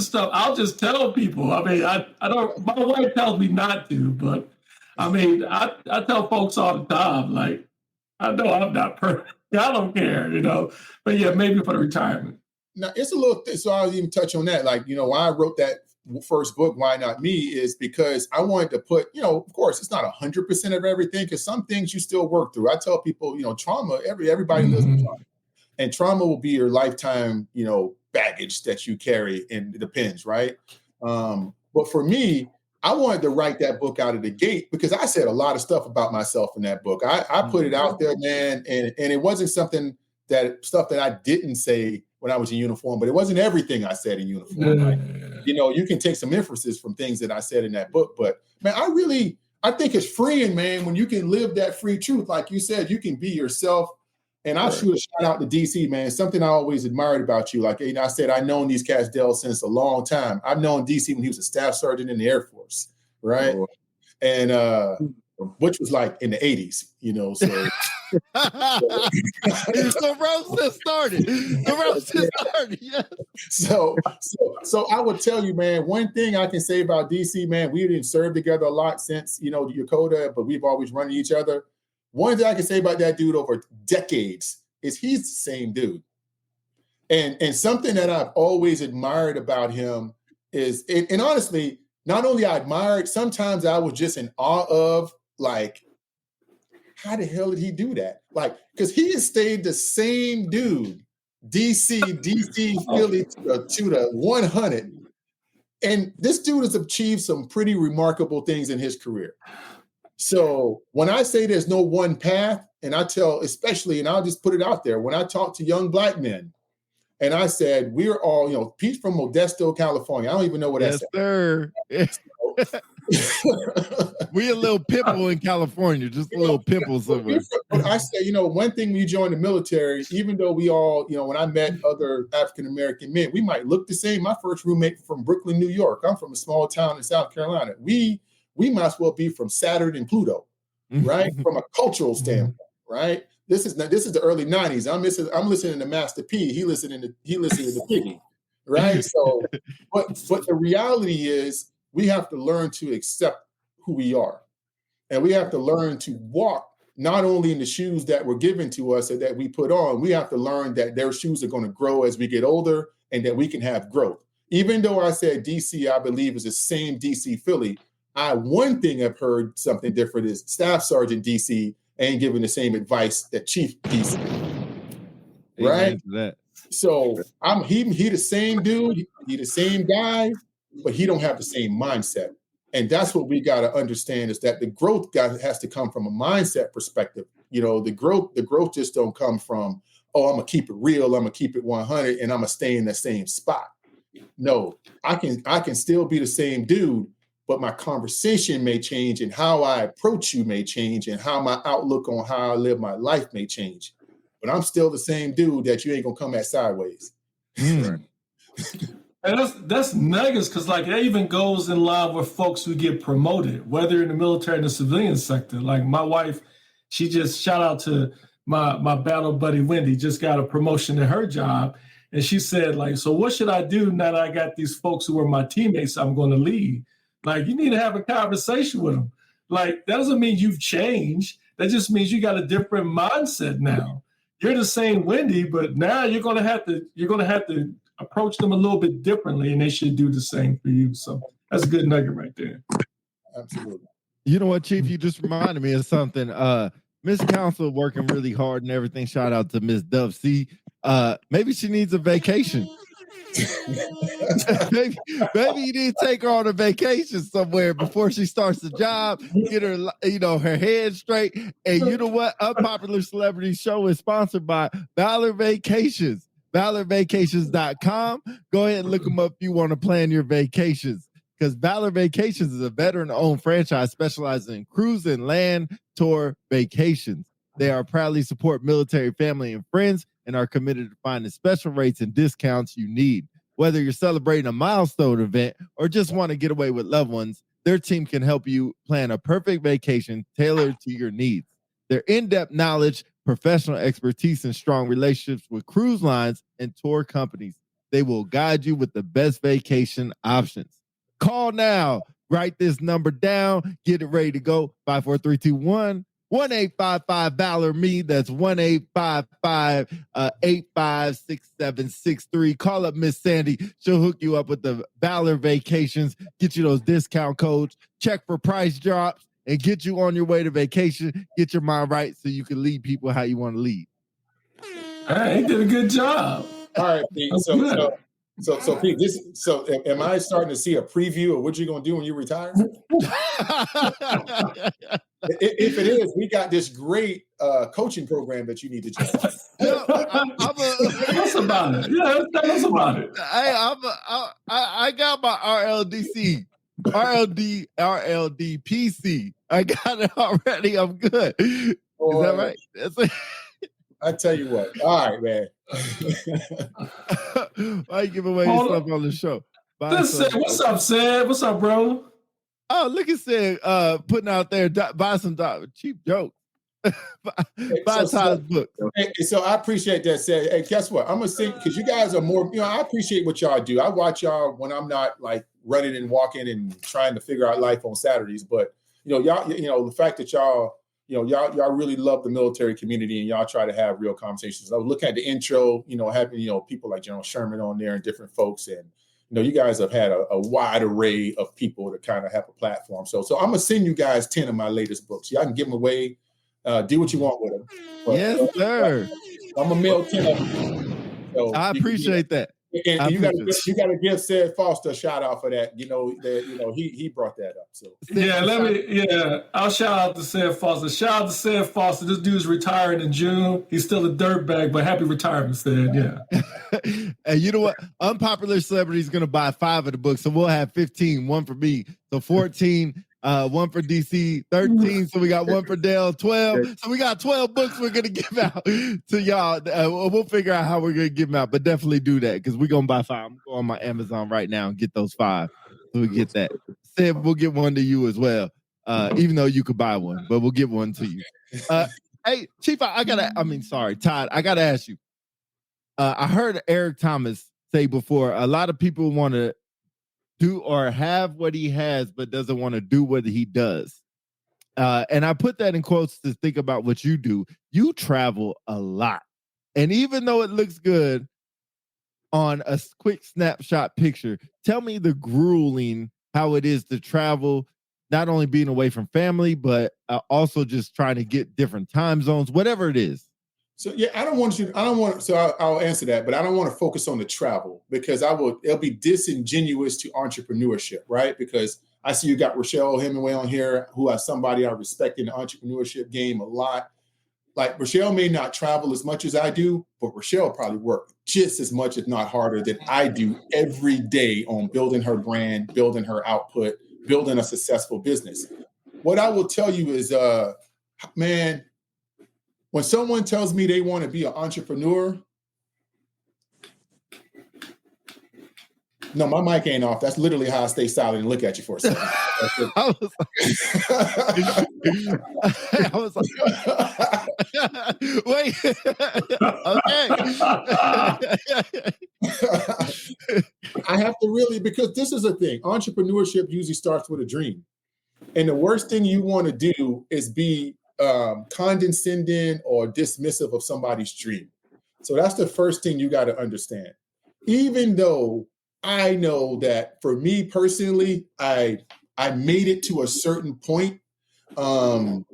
stuff I'll just tell people. I mean, I don't. My wife tells me not to, but I mean, I tell folks all the time. Like, I know I'm not perfect. I don't care, But yeah, maybe for the retirement. Now it's a little. So I'll even touch on that. Like, why I wrote that first book, Why Not Me, is because I wanted to put, of course, it's not 100% of everything, because some things you still work through. I tell people, trauma, everybody lives with trauma. And trauma will be your lifetime, baggage that you carry, and it depends, right? But for me, I wanted to write that book out of the gate because I said a lot of stuff about myself in that book. I put it out there, man, and it wasn't stuff that I didn't say when I was in uniform, but it wasn't everything I said in uniform. Like, you can take some inferences from things that I said in that book, but man, I think it's freeing, man, when you can live that free truth. Like you said, you can be yourself. And I'll shoot a shout out to DC, man. It's something I always admired about you. Like I said, I've known these cats, Dell, since a long time. I've known DC when he was a staff sergeant in the Air Force, right? Oh. And which was like in the 80s, so. The roast has started. Yeah. So I would tell you, man, one thing I can say about DC, man, we didn't serve together a lot since, Yakota, but we've always run each other. One thing I can say about that dude over decades is he's the same dude. And something that I've always admired about him is, and honestly, not only I admired, sometimes I was just in awe of, like, how the hell did he do that? Like, because he has stayed the same dude, DC, Philly to the 100. And this dude has achieved some pretty remarkable things in his career. So when I say there's no one path, and I tell, especially, and I'll just put it out there, when I talk to young Black men, and I said, we're all, Pete's from Modesto, California. I don't even know what that's. Yes, sir. We a little pimple in California, just a little pimple somewhere. I say, one thing when you join the military, even though we all, when I met other African-American men, we might look the same. My first roommate from Brooklyn, New York. I'm from a small town in South Carolina. We might as well be from Saturn and Pluto, right? From a cultural standpoint, right? This is the early 90s. I'm listening to Master P. He listening to Piggy, right? So, but the reality is, we have to learn to accept who we are. And we have to learn to walk not only in the shoes that were given to us or that we put on, we have to learn that their shoes are going to grow as we get older and that we can have growth. Even though I said DC, I believe, is the same DC Philly, one thing I've heard something different is Staff Sergeant DC ain't giving the same advice that Chief DC. Right? So he the same dude, he the same guy, but he don't have the same mindset. And that's what we got to understand, is that the growth has to come from a mindset perspective. The growth just don't come from, I'm going to keep it real, I'm going to keep it 100, and I'm going to stay in the same spot. No, I can still be the same dude, but my conversation may change, and how I approach you may change, and how my outlook on how I live my life may change. But I'm still the same dude that you ain't going to come at sideways. Right. And that's nuggets, because like that even goes in line with folks who get promoted, whether in the military and the civilian sector. Like my wife, she just, shout out to my battle buddy Wendy, just got a promotion in her job. And she said, like, so what should I do now that I got these folks who are my teammates I'm going to lead? Like, you need to have a conversation with them. Like, that doesn't mean you've changed. That just means you got a different mindset now. You're the same Wendy, but now you're going to have to approach them a little bit differently, and they should do the same for you. So that's a good nugget right there. Absolutely. You know what, Chief? You just reminded me of something. Miss Council working really hard and everything. Shout out to Miss Dove C. Maybe she needs a vacation. maybe you need to take her on a vacation somewhere before she starts the job. Get her, her head straight. And you know what? Unpopular Celebrity Show is sponsored by Valor Vacations. ValorVacations.com. Go ahead and look them up if you want to plan your vacations. Because Valor Vacations is a veteran-owned franchise specializing in cruise and land tour vacations. They are proudly support military family and friends and are committed to finding special rates and discounts you need. Whether you're celebrating a milestone event or just want to get away with loved ones, their team can help you plan a perfect vacation tailored to your needs. Their in-depth knowledge, professional expertise, and strong relationships with cruise lines and tour companies, they will guide you with the best vacation options. Call now. Write this number down. Get it ready to go. 54321 1855 me. That's 1-855-856763. Call up Miss Sandy. She'll hook you up with the Valor Vacations, get you those discount codes, check for price drops, and get you on your way to vacation. Get your mind right so you can lead people how you want to lead. Hey, he did a good job. All right, Pete. So Pete, am I starting to see a preview of what you're going to do when you retire? If it is, we got this great coaching program that you need to join. Tell us about it. Yeah, tell us about it. I got my RLDPC. I got it already. I'm good. Is that right? That's it. I tell you what. All right, man. Why you give away your stuff on the show? What's up, Sid? What's up, bro? Oh, look at Sid putting out there, buy some cheap jokes. buy Todd's book. So I appreciate that, Sid. Hey, guess what? I'm going to say, because you guys are more, I appreciate what y'all do. I watch y'all when I'm not like running and walking and trying to figure out life on Saturdays. But, y'all, the fact that y'all really love the military community and y'all try to have real conversations. I was looking at the intro, having, people like General Sherman on there and different folks. And, you guys have had a wide array of people to kind of have a platform. So I'm going to send you guys 10 of my latest books. Y'all can give them away. Do what you want with them. But, yes, sir. I'm going to mail 10 of them. So I appreciate that. And you got to give Sid Foster a shout out for that. He brought that up. So I'll shout out to Sid Foster. Shout out to Sid Foster. This dude's retiring in June. He's still a dirtbag, but happy retirement, Sid. Yeah. And you know what? Unpopular Celebrity is going to buy 5 of the books, so we'll have 15. One for me, so 14. One for DC, 13. So we got one for Dale, 12. So we got 12 books we're gonna give out to y'all. We'll figure out how we're gonna give them out, but definitely do that because we're gonna buy 5. I'm gonna go on my Amazon right now and get those 5. So we get that. Said we'll get one to you as well. Even though you could buy one, but we'll give one to you. Hey, Chief, Todd, I gotta ask you. I heard Eric Thomas say before, a lot of people want to do or have what he has, but doesn't want to do what he does. And I put that in quotes to think about what you do. You travel a lot. And even though it looks good on a quick snapshot picture, tell me the grueling, how it is to travel, not only being away from family, but also just trying to get different time zones, whatever it is. So I'll answer that, but I don't want to focus on the travel because it'll be disingenuous to entrepreneurship, right? Because I see you got Rochelle Hemingway on here, who is somebody I respect in the entrepreneurship game a lot. Like Rochelle may not travel as much as I do, but Rochelle probably work just as much, if not harder, than I do every day on building her brand, building her output, building a successful business. What I will tell you is, man, when someone tells me they want to be an entrepreneur, no, my mic ain't off. That's literally how I stay silent and look at you for a second. I was like, wait, okay. I have to really, because this is a thing. Entrepreneurship usually starts with a dream. And the worst thing you want to do is be condescending or dismissive of somebody's dream. So that's the first thing you got to understand. Even though I know that for me personally, I I made it to a certain point, and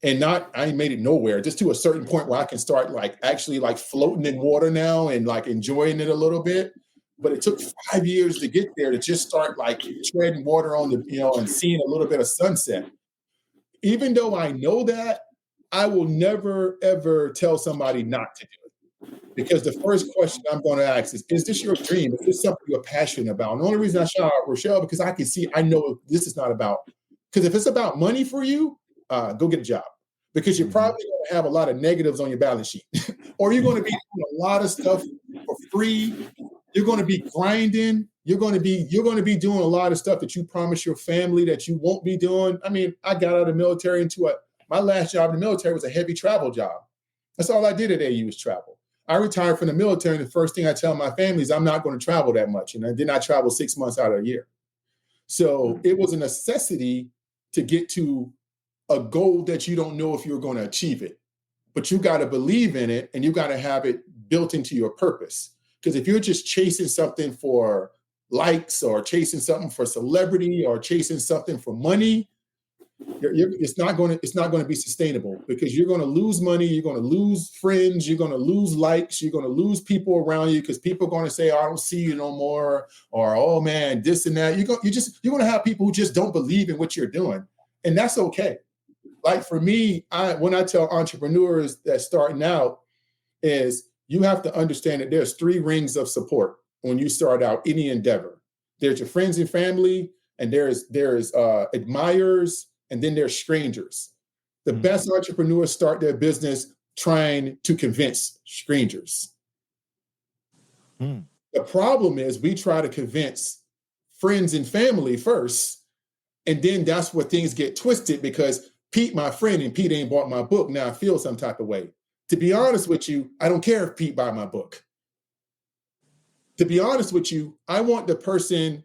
I ain't made it nowhere, just to a certain point where I can start like actually like floating in water now and like enjoying it a little bit. But it took 5 years to get there, to just start like treading water on the, and seeing a little bit of sunset. Even though I know that, I will never, ever tell somebody not to do it. Because the first question I'm going to ask is this your dream? Is this something you're passionate about? And the only reason I shout out Rochelle, because I know this is not about, because if it's about money for you, go get a job. Because you're probably going to have a lot of negatives on your balance sheet. Or you're going to be doing a lot of stuff for free. You're going to be grinding. You're going to be doing a lot of stuff that you promise your family that you won't be doing. I mean, I got out of the military my last job in the military was a heavy travel job. That's all I did at AU was travel. I retired from the military, and the first thing I tell my family is I'm not going to travel that much. And then I travel 6 months out of a year. So it was a necessity to get to a goal that you don't know if you're going to achieve it. But you got to believe in it, and you got to have it built into your purpose. Because if you're just chasing something for likes, or chasing something for celebrity, or chasing something for money, it's not going to be sustainable, because you're going to lose money, you're going to lose friends, you're going to lose likes, you're going to lose people around you, because people are going to say, oh, I don't see you no more, or oh man, this and that. You're going to have people who just don't believe in what you're doing, and that's okay. Like for me, when I tell entrepreneurs that starting out, is you have to understand that there's 3 rings of support when you start out any endeavor. There's your friends and family, and there's admirers, and then there's strangers. The best entrepreneurs start their business trying to convince strangers. The problem is we try to convince friends and family first, and then that's where things get twisted, because Pete, my friend, and Pete ain't bought my book. Now I feel some type of way. To be honest with you, I don't care if Pete buy my book. To be honest with you, I want the person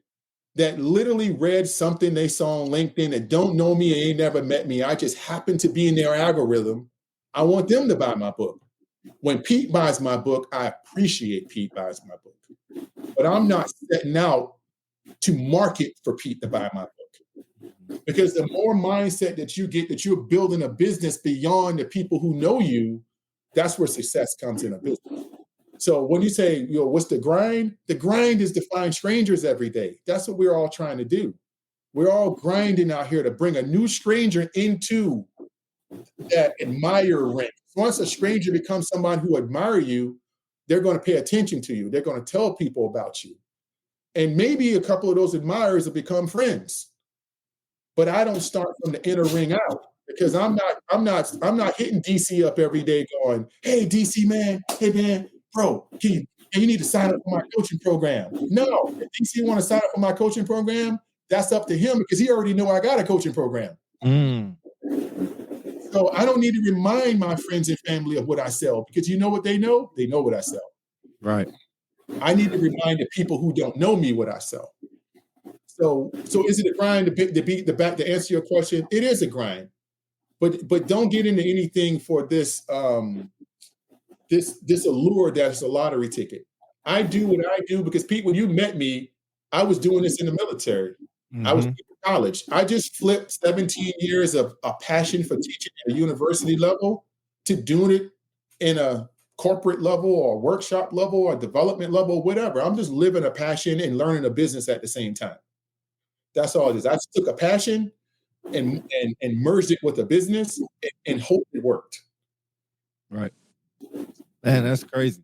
that literally read something they saw on LinkedIn that don't know me and ain't never met me. I just happen to be in their algorithm. I want them to buy my book. When Pete buys my book, I appreciate Pete buys my book. But I'm not setting out to market for Pete to buy my book. Because the more mindset that you get, that you're building a business beyond the people who know you, that's where success comes in a business. So when you say, what's the grind? The grind is to find strangers every day. That's what we're all trying to do. We're all grinding out here to bring a new stranger into that admirer ring. Once a stranger becomes somebody who admires you, they're going to pay attention to you. They're going to tell people about you. And maybe a couple of those admirers will become friends. But I don't start from the inner ring out, because I'm not hitting DC up every day going, hey DC man, hey man, bro, you need to sign up for my coaching program. No, if DC want to sign up for my coaching program, that's up to him, because he already know I got a coaching program. So I don't need to remind my friends and family of what I sell, because you know what they know? They know what I sell. Right. I need to remind the people who don't know me what I sell. So is it a grind to answer your question? It is a grind, but don't get into anything for this this allure that's a lottery ticket. I do what I do because Pete, when you met me, I was doing this in the military. I was in college. I just flipped 17 years of a passion for teaching at a university level to doing it in a corporate level or workshop level or development level, whatever. I'm just living a passion and learning a business at the same time. That's all it is. I just took a passion and merged it with a business and hope it worked. Right. Man, that's crazy.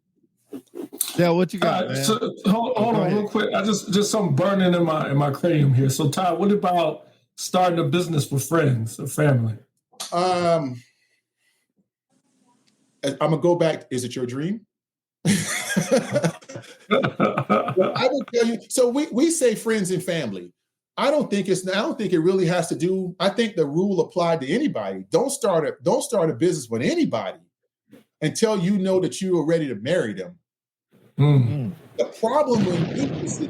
Yeah, what you got, man? So, hold on real quick. I just something burning in my cranium here. So Todd, what about starting a business with friends or family? I'm gonna go back. Is it your dream? Well, I will tell you. So we say friends and family. I don't think it really has to do. I think the rule applied to anybody. Don't start a business with anybody until you know that you are ready to marry them. The problem is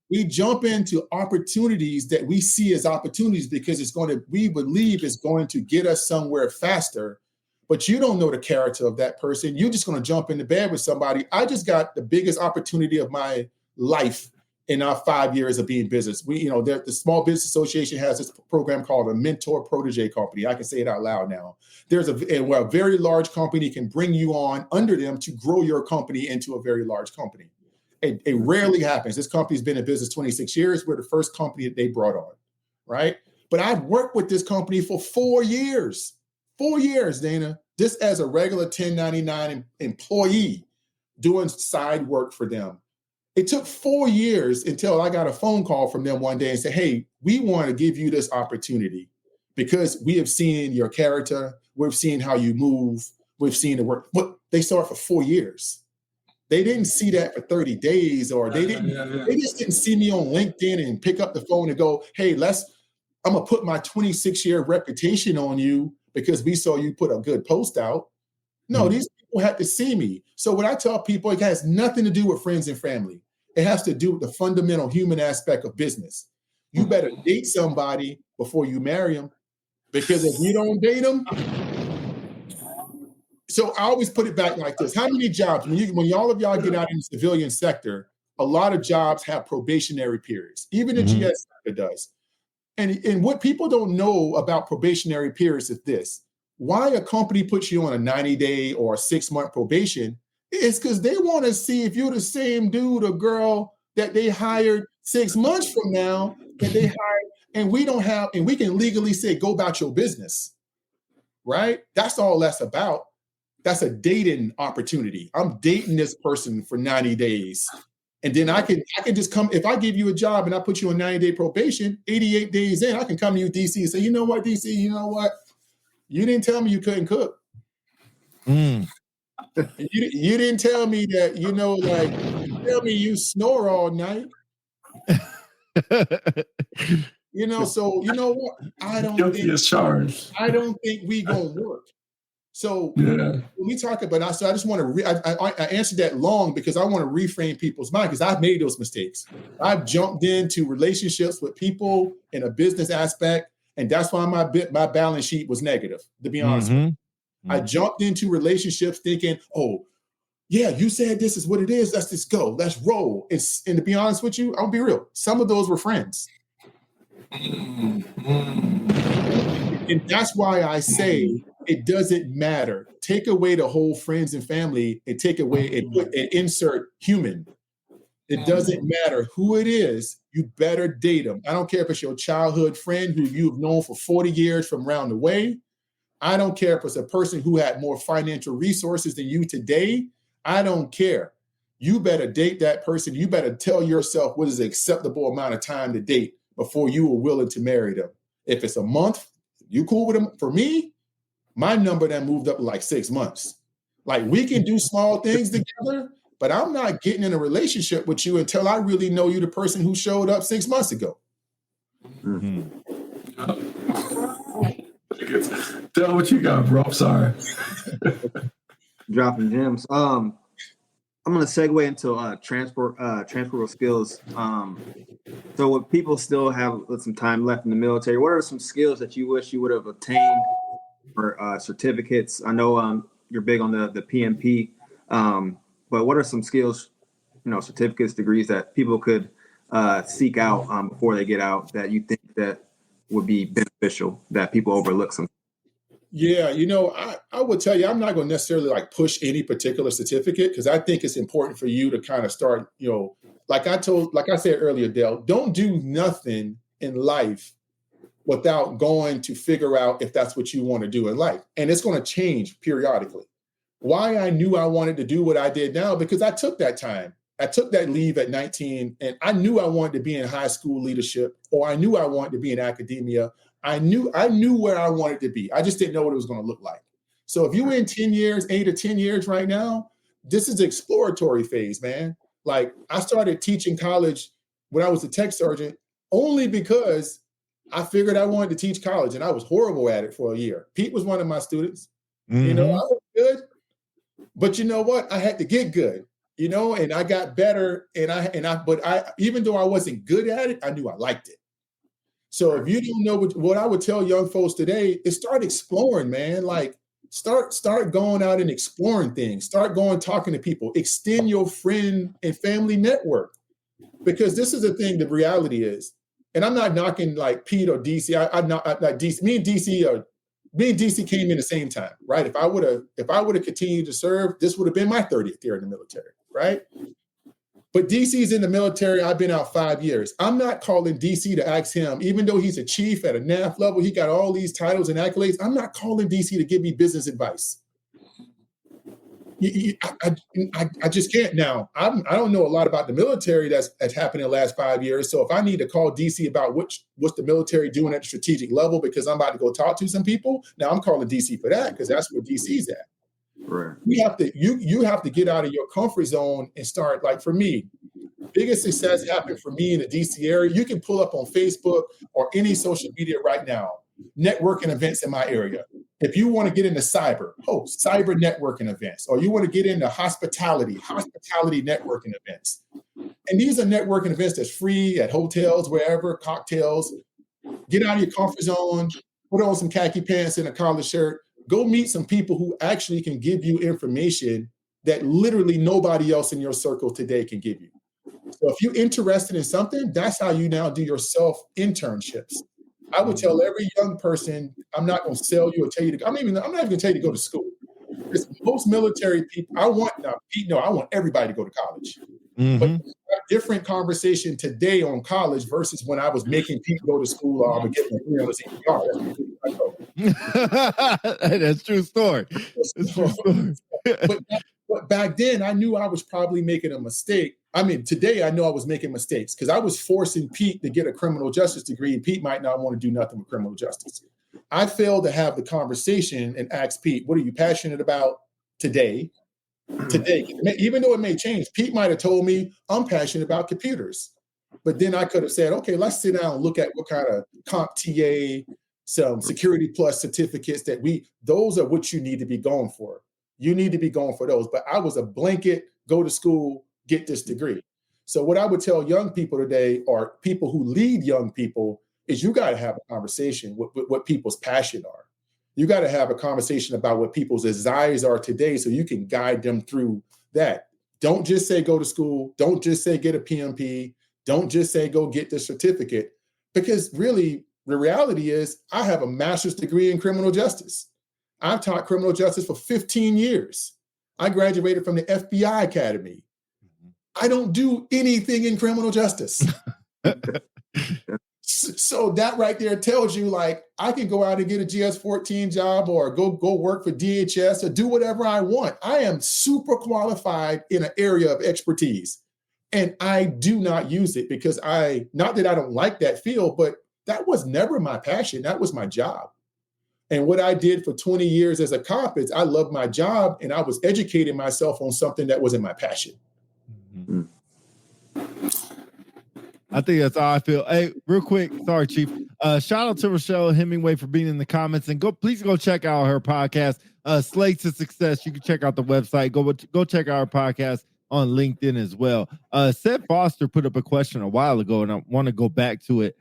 we jump into opportunities that we see as opportunities because we believe it's going to get us somewhere faster, but you don't know the character of that person. You're just going to jump into bed with somebody. I just got the biggest opportunity of my life in our 5 years of being business. The Small Business Association has this program called a mentor protege company. I can say it out loud now. Where a very large company can bring you on under them to grow your company into a very large company. It rarely happens. This company's been in business 26 years. We're the first company that they brought on, right? But I've worked with this company for 4 years. 4 years, Dana, just as a regular 1099 employee doing side work for them. It took 4 years until I got a phone call from them one day and said, hey, we want to give you this opportunity because we have seen your character. We've seen how you move. We've seen the work. But they saw it for 4 years. They didn't see that for 30 days, or they just didn't see me on LinkedIn and pick up the phone and go, hey, I'm going to put my 26-year reputation on you because we saw you put a good post out. No, these people had to see me. So what I tell people, it has nothing to do with friends and family. It has to do with the fundamental human aspect of business. You better date somebody before you marry them, because if you don't date them, so I always put it back like this. How many jobs, when all of y'all get out in the civilian sector, a lot of jobs have probationary periods. Even the GS sector does. And what people don't know about probationary periods is this. Why a company puts you on a 90-day or a 6-month probation is because they want to see if you're the same dude or girl that they hired 6 months from now that they hired, and we can legally say, go about your business, right? That's all that's about. That's a dating opportunity. I'm dating this person for 90 days. And then I can just come, if I give you a job and I put you on 90-day probation, 88 days in, I can come to you, DC, and say, you know what, DC, you know what? You didn't tell me you couldn't cook. You didn't tell me that, you tell me you snore all night. So you know what? I don't think we gonna work. So when we talk about, I just want to, I answered that long because I want to reframe people's mind, because I've made those mistakes. I've jumped into relationships with people in a business aspect, and that's why my balance sheet was negative, to be honest with you. I jumped into relationships thinking, oh, yeah, you said this is what it is. Let's just go. Let's roll. And to be honest with you, I'll be real. Some of those were friends. And that's why I say it doesn't matter. Take away the whole friends and family and take away and insert human. It doesn't matter who it is. You better date them. I don't care if it's your childhood friend who you've known for 40 years from round the way. I don't care if it's a person who had more financial resources than you today. I don't care. You better date that person. You better tell yourself what is an acceptable amount of time to date before you are willing to marry them. If it's a month, you cool with them? For me, my number then moved up like 6 months. Like, we can do small things together, but I'm not getting in a relationship with you until I really know you, the person who showed up 6 months ago. Tell what you got, bro. I'm sorry. Dropping gems. I'm going to segue into transferable skills. So if people still have some time left in the military, what are some skills that you wish you would have obtained, or certificates? I know you're big on the PMP, but what are some skills, certificates, degrees that people could seek out before they get out that you think that would be beneficial, that people overlook some? Yeah, I would tell you, I'm not going to necessarily push any particular certificate, because I think it's important for you to kind of start, like I said earlier, Dale, don't do nothing in life without going to figure out if that's what you want to do in life. And it's going to change periodically. Why I knew I wanted to do what I did now, because I took that time. I took that leave at 19, and I knew I wanted to be in high school leadership, or I knew I wanted to be in academia. I knew where I wanted to be. I just didn't know what it was going to look like. So if you're in 10 years, 8 or 10 years right now, this is the exploratory phase, man. Like, I started teaching college when I was a tech sergeant only because I figured I wanted to teach college, and I was horrible at it for a year. Pete was one of my students. I was good, but you know what? I had to get good, and I got better. But even though I wasn't good at it, I knew I liked it. So if you don't know what I would tell young folks today is start exploring, man. Like, start going out and exploring things. Start going, talking to people. Extend your friend and family network. Because this is the thing, the reality is, and I'm not knocking like Pete or DC. I'm not like DC. Me and DC came in the same time, right? If I would have continued to serve, this would have been my 30th year in the military, right? But DC's in the military. I've been out 5 years. I'm not calling DC to ask him, even though he's a chief at a NAF level, he got all these titles and accolades. I'm not calling DC to give me business advice. I just can't now. I don't know a lot about the military that's happened in the last 5 years. So if I need to call DC about what's the military doing at the strategic level because I'm about to go talk to some people, now I'm calling DC for that because that's where DC's at. Right. You have to get out of your comfort zone and start. Like for me, biggest success happened for me in the DC area. You can pull up on Facebook or any social media right now, networking events in my area. If you want to get into cyber networking events, or you want to get into hospitality networking events. And these are networking events that's free at hotels, wherever, cocktails. Get out of your comfort zone, put on some khaki pants and a collared shirt, go meet some people who actually can give you information that literally nobody else in your circle today can give you. So if you're interested in something, that's how you now do your self-internships. I would tell every young person, I'm not going to sell you or tell you to, I'm not even going to tell you to go to school. Because most military people, I want everybody to go to college. Mm-hmm. But a different conversation today on college versus when I was making people go to school or I'm getting a 300 CPR. That's true story. That's true story. But back then, I knew I was probably making a mistake. I mean, today I know I was making mistakes because I was forcing Pete to get a criminal justice degree, and Pete might not want to do nothing with criminal justice. I failed to have the conversation and ask Pete, what are you passionate about today? Even though it may change, Pete might have told me I'm passionate about computers. But then I could have said, okay, let's sit down and look at what kind of CompTIA, some Security Plus certificates those are what you need to be going for. You need to be going for those. But I was a blanket, go to school, get this degree. So what I would tell young people today, or people who lead young people, is you got to have a conversation with what people's passion are. You got to have a conversation about what people's desires are today so you can guide them through that. Don't just say go to school. Don't just say get a PMP. Don't just say go get the certificate. Because really, the reality is I have a master's degree in criminal justice. I've taught criminal justice for 15 years. I graduated from the FBI Academy. I don't do anything in criminal justice. So that right there tells you, like, I can go out and get a GS-14 job or go work for DHS or do whatever I want. I am super qualified in an area of expertise. And I do not use it because not that I don't like that field, but that was never my passion. That was my job. And what I did for 20 years as a cop is I loved my job and I was educating myself on something that wasn't my passion. Mm-hmm. I think that's how I feel. Hey, real quick, sorry, Chief. Shout out to Rochelle Hemingway for being in the comments, and please go check out her podcast, Slates to Success. You can check out the website. Go check out our podcast on LinkedIn as well. Seth Foster put up a question a while ago, and I want to go back to it.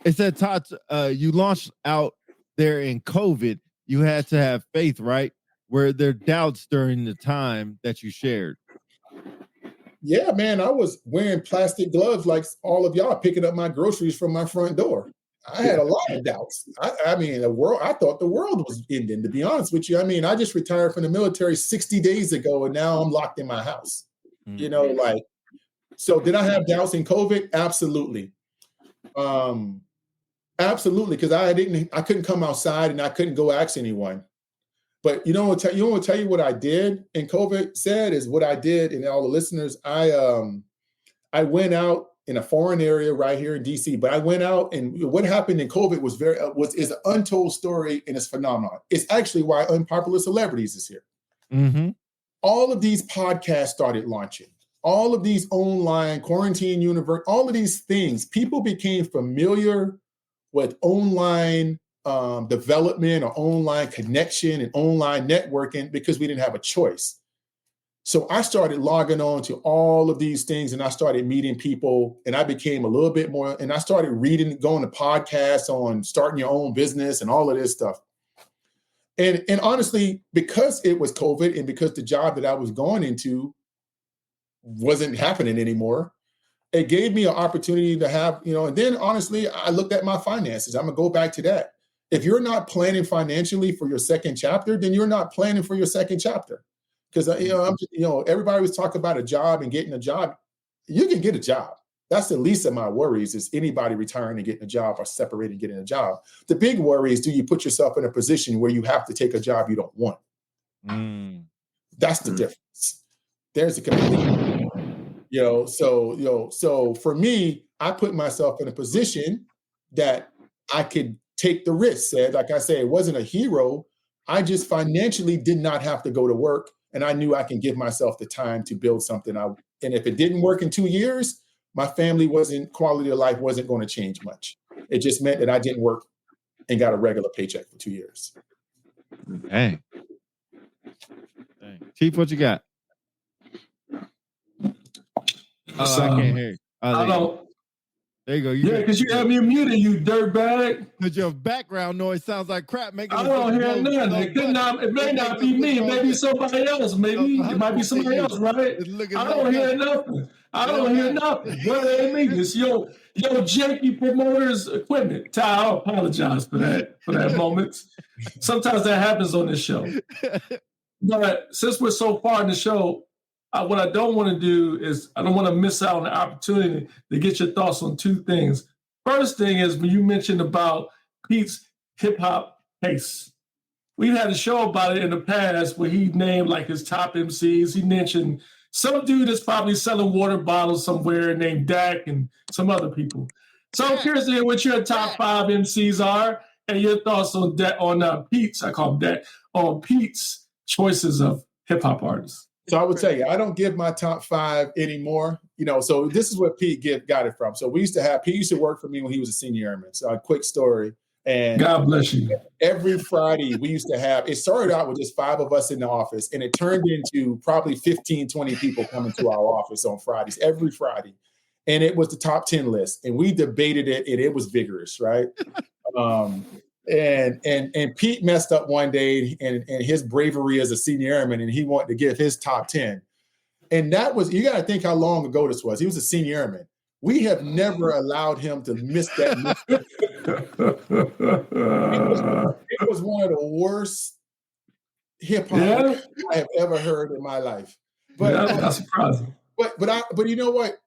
It said, Todd, you launched out there in COVID. You had to have faith, right? Were there doubts during the time that you shared? Yeah, man, I was wearing plastic gloves like all of y'all, picking up my groceries from my front door. I had a lot of doubts. I thought the world was ending, to be honest with you. I mean, I just retired from the military 60 days ago, and now I'm locked in my house. Mm-hmm. So did I have doubts in COVID? Absolutely. Absolutely, because I couldn't come outside and I couldn't go ask anyone. But you want to tell you what I did in COVID said is what I did, and all the listeners, I went out in a foreign area right here in DC, but I went out, and what happened in COVID is an untold story, and it's phenomenal. It's actually why Unpopular Celebrities is here. Mm-hmm. All of these podcasts started launching. All of these online quarantine universe, all of these things, people became familiar with online development or online connection and online networking because we didn't have a choice. So I started logging on to all of these things, and I started meeting people, and I became a little bit more, and I started reading, going to podcasts on starting your own business and all of this stuff. And honestly, because it was COVID and because the job that I was going into wasn't happening anymore. It gave me an opportunity to have, and then honestly, I looked at my finances. I'm gonna go back to that. If you're not planning financially for your second chapter, then you're not planning for your second chapter. Because everybody was talking about a job and getting a job. You can get a job. That's the least of my worries, is anybody retiring and getting a job or separating and getting a job. The big worry is, do you put yourself in a position where you have to take a job you don't want? That's the difference. There's a complete, so for me, I put myself in a position that I could take the risk. Like I said, it wasn't a hero. I just financially did not have to go to work. And I knew I can give myself the time to build something out. And if it didn't work in 2 years, my family quality of life wasn't going to change much. It just meant that I didn't work and got a regular paycheck for 2 years. Dang. Chief, what you got? Oh, I can't hear you. I don't. There you go. Yeah, because you have me muted, you dirtbag. Because your background noise sounds like crap. I don't hear nothing. It may not be me. It may be somebody else. Maybe it might be somebody else, right? I don't hear nothing. Well, it ain't me. It's your janky promoter's equipment. Ty, I apologize for that moment. Sometimes that happens on this show. But since we're so far in the show, what I don't want to do is I don't want to miss out on the opportunity to get your thoughts on two things. First thing is when you mentioned about Pete's hip hop pace. We've had a show about it in the past where he named like his top MCs. He mentioned some dude that's probably selling water bottles somewhere named Dak and some other people. So I'm curious to hear what your top 5 MCs are and your thoughts on Pete's, I call him Dak, on Pete's choices of hip hop artists. So I would tell you, I don't give my top 5 anymore. So this is where Pete got it from. So Pete used to work for me when he was a senior airman. So a quick story. And God bless you. Every Friday we used to have, it started out with just 5 of us in the office, and it turned into probably 15, 20 people coming to our office on Fridays, every Friday. And it was the top 10 list. And we debated it, and it was vigorous, right? And Pete messed up one day, and his bravery as a senior airman, and he wanted to give his top 10. And that was, you got to think how long ago this was. He was a senior airman. We have never allowed him to miss that. It was one of the worst hip hop I have ever heard in my life. But that's surprising. But you know what?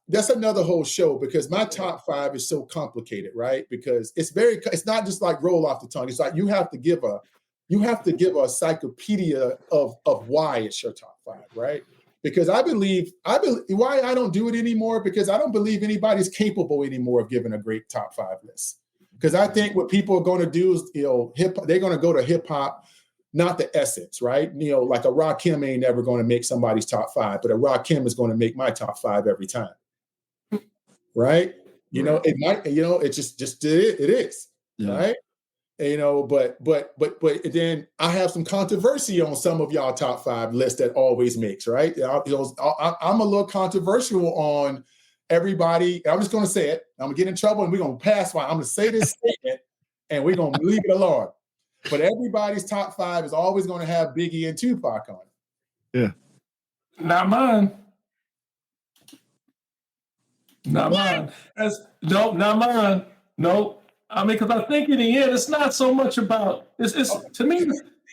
That's another whole show, because my top 5 is so complicated, right? Because it's not just like roll off the tongue. It's like you have to give a encyclopedia of why it's your top 5, right? Because I believe why I don't do it anymore, because I don't believe anybody's capable anymore of giving a great top 5 list. Because I think what people are going to do is, they're going to go to hip hop, not the essence, right? Like a Rakim ain't never going to make somebody's top 5, but a Rakim is going to make my top 5 every time, right? It might, it just it is, right? But then I have some controversy on some of y'all top 5 lists that always makes, right? I'm a little controversial on everybody. I'm just going to say it. I'm going to get in trouble, and we're going to pass by. I'm going to say this statement, and we're going to leave it alone. But everybody's top 5 is always going to have Biggie and Tupac on it. Yeah. Not mine. Not mine. Not mine. Nope. I mean, because I think in the end, it's not so much about, it's to me,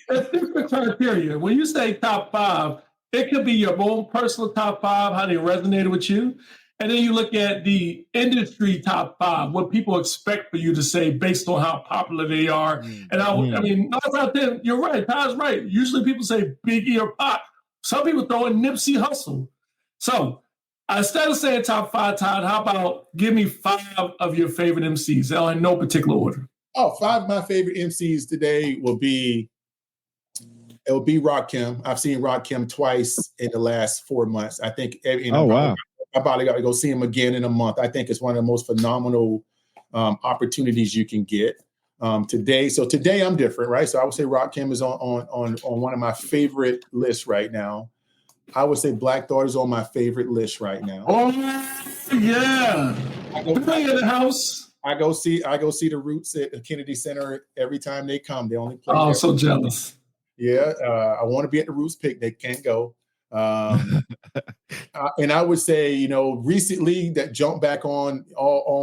it's different criteria. When you say top 5, it could be your own personal top 5, how they resonated with you. And then you look at the industry top 5, what people expect for you to say based on how popular they are. And I mean, 9 out of 10, you're right. Todd's right. Usually people say Biggie or Pop. Some people throw in Nipsey Hussle. So instead of saying top 5, Todd, how about give me 5 of your favorite MCs in no particular order? 5 of my favorite MCs today will be Rakim. I've seen Rakim twice in the last 4 months. I think. Wow. I probably got to go see him again in a month. I think it's one of the most phenomenal opportunities you can get today. So today I'm different, right? So I would say Rakim is on one of my favorite lists right now. I would say Black Thought is on my favorite list right now. Oh yeah, I go in the house. I go see the Roots at the Kennedy Center every time they come. They only play. Oh, so jealous. Yeah, I want to be at the Roots picnic. Can't go. And I would say, you know, recently that jump back on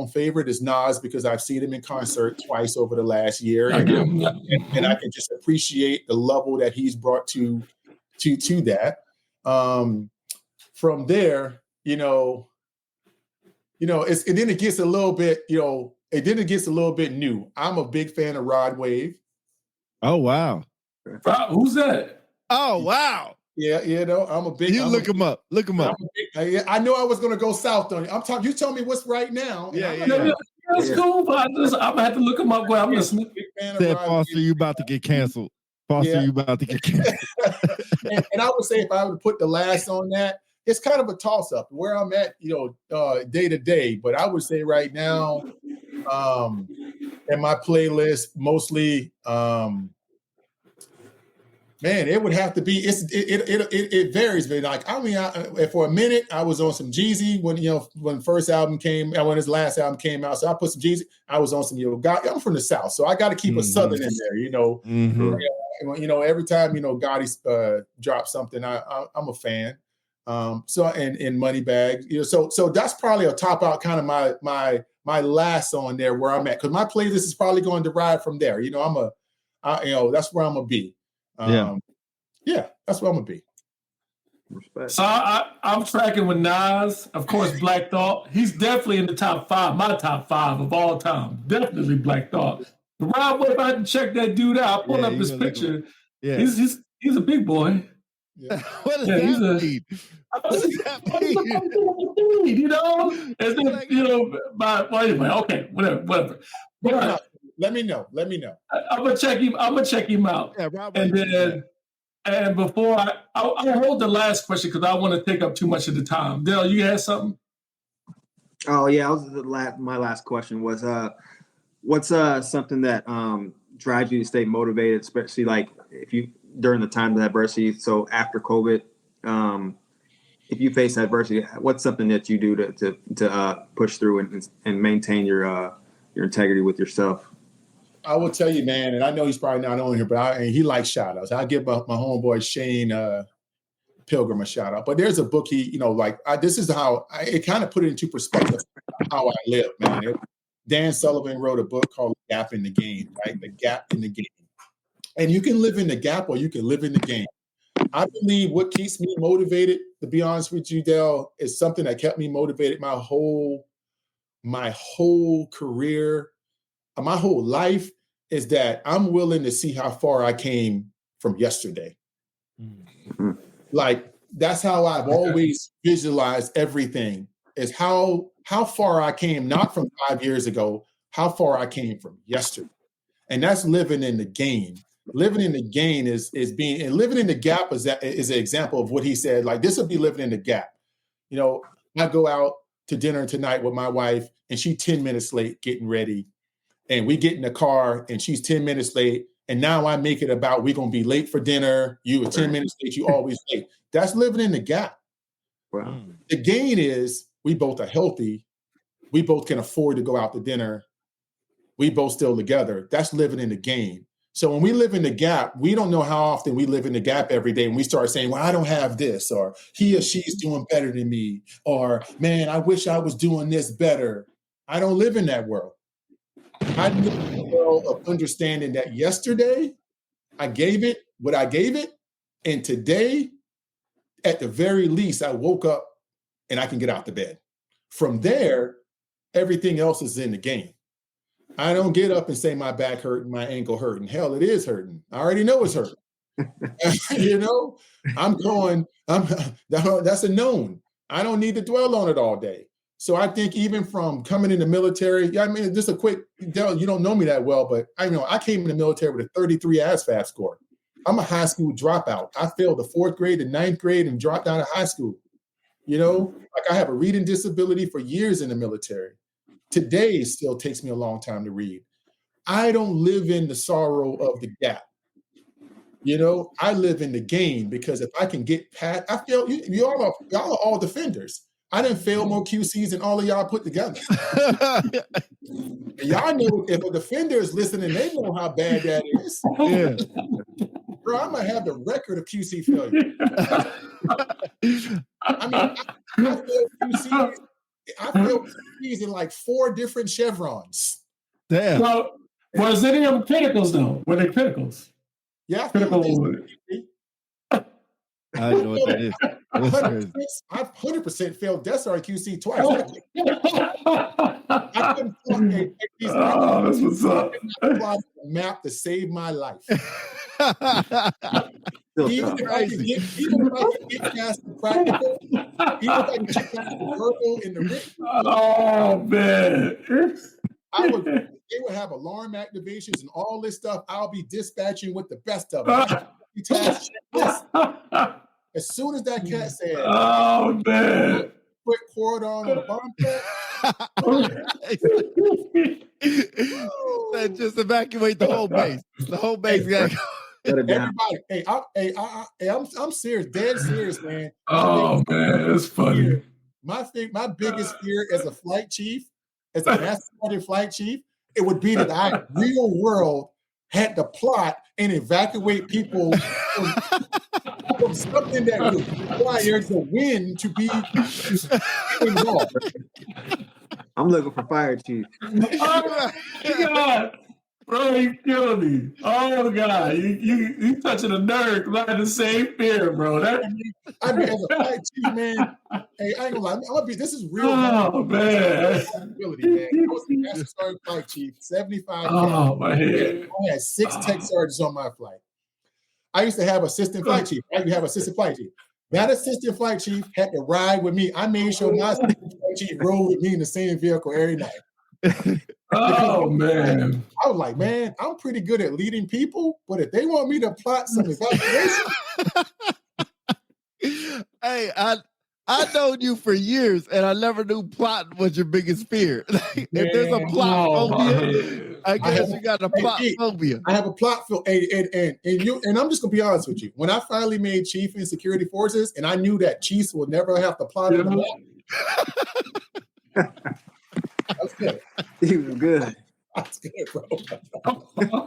favorite is Nas, because I've seen him in concert twice over the last year, and I can just appreciate the level that he's brought to that. From there, you know, and then it gets a little bit, it gets a little bit new. I'm a big fan of Rod Wave. Oh wow. Who's that? Oh wow. Yeah, you know, I'm a big. Look him up. Look him up. I know I was going to go south on you. I'm talking. You tell me what's right now. That's cool. But I'm gonna have to look him up. I'm listening. Said Foster, you about to get canceled. Foster, you about to get canceled. and I would say if I would put the last on that, it's kind of a toss up where I'm at, day to day. But I would say right now, in my playlist, mostly. Man, it would have to be. It varies, but like for a minute, I was on some Jeezy when first album came, when his last album came out. So I put some Jeezy. I was on some Gotti. I'm from the South, so I got to keep a Southern in there. Every time Gotti drops something, I'm a fan. So and Moneybag, so that's probably a top out kind of my last on there where I'm at, because my playlist is probably going to derive from there. That's where I'm gonna be. That's what I'm gonna be. Respect. So I'm tracking with Nas, of course. Black Thought. He's definitely in the top 5, my top 5 of all time. Definitely Black Thought. Rob, what if I had to check that dude out? I pulled up his picture. Yeah, he's a big boy. Yeah. What does that mean? What does that mean? Anyway, okay, whatever. Let me know. I'm gonna check him out. Yeah, Rob, and before I'll hold the last question because I want to take up too much of the time. Dale, you had something? Oh yeah, my last question was what's something that drives you to stay motivated, especially like if you during the time of adversity. So after COVID, if you face adversity, what's something that you do to push through and maintain your integrity with yourself? I will tell you, man, and I know he's probably not on here, but he likes shout outs. I'll give my homeboy Shane Pilgrim a shout out. But there's a book this is how it kind of put it into perspective how I live, man. Dan Sullivan wrote a book called Gap in the Game, right? The Gap in the Game. And you can live in the gap or you can live in the game. I believe what keeps me motivated, to be honest with you, Dale, is something that kept me motivated my whole career, my whole life, is that I'm willing to see how far I came from yesterday. Mm-hmm. Like, that's how I've always visualized everything, is how far I came, not from 5 years ago, how far I came from yesterday. And that's living in the game. Living in the game is being, and living in the gap is an example of what he said. Like, this would be living in the gap. I go out to dinner tonight with my wife, and she's 10 minutes late getting ready. And we get in the car, and she's 10 minutes late. And now I make it about we're going to be late for dinner. You were 10 minutes late. You always late. That's living in the gap. Wow. The gain is we both are healthy. We both can afford to go out to dinner. We both still together. That's living in the game. So when we live in the gap, we don't know how often we live in the gap every day. And we start saying, well, I don't have this, or he or she's doing better than me, or man, I wish I was doing this better. I don't live in that world. I live in the world of understanding that yesterday I gave it what I gave it. And today, at the very least, I woke up and I can get out the bed. From there, everything else is in the game. I don't get up and say my back hurting, my ankle hurting. Hell, it is hurting. I already know it's hurting. That's a known. I don't need to dwell on it all day. So I think even from coming in the military, just a quick, Del, you don't know me that well, but I came in the military with a 33 ASVAB score. I'm a high school dropout. I failed the 4th grade, the 9th grade, and dropped out of high school. Like I have a reading disability for years in the military. Today, it still takes me a long time to read. I don't live in the sorrow of the gap. I live in the game, because if I can get past, I feel y'all are all defenders. I didn't fail more QCs than all of y'all put together. Y'all know if a defender is listening, they know how bad that is. Yeah. Bro, I might have the record of QC failure. I mean, I failed QCs in like 4 different chevrons. Damn. So, was any of them criticals though? Were they criticals? Yeah, Critical. I don't know what that is. That's crazy. I've 100% failed Desert QC twice. I couldn't Oh, that's what's up. plot a map to save my life. Even if I could get past the practical, even if I could get past the verbal in the written. Oh man. They would have alarm activations and all this stuff. I'll be dispatching with the best of them. As soon as that cat said, "Oh man, quick cordon on the bomb cat," Said just evacuate the whole base. The whole base got to go. Everybody, I'm serious, dead serious, man. Oh man, that's funny. My biggest fear as a flight chief, as a master sergeant flight chief, it would be that I real world had to plot and evacuate people from something that would require the wind to be involved. I'm looking for fire chief. Oh God. Bro, you killing me. Oh God, you touching a nerve. I had the same fear, bro. I mean, as a flight chief, man. Hey, I ain't gonna lie. This is real. Oh man. Responsibility, man. I was the master sergeant flight chief, 75. Oh my head. I had 6 tech sergeants on my flight. I used to have assistant flight chief. Right? You have assistant flight chief. That assistant flight chief had to ride with me. I made sure my assistant flight chief rode with me in the same vehicle every night. Oh man. I was like, man, I'm pretty good at leading people, but if they want me to plot some evacuation. Hey, I known you for years, and I never knew plot was your biggest fear. If there's a plot phobia, I guess you got a plot phobia. I have a plot phobia, and I'm just gonna be honest with you. When I finally made chief in security forces, and I knew that chiefs would never have to plot on the map. That's good. He was good. That's good, bro.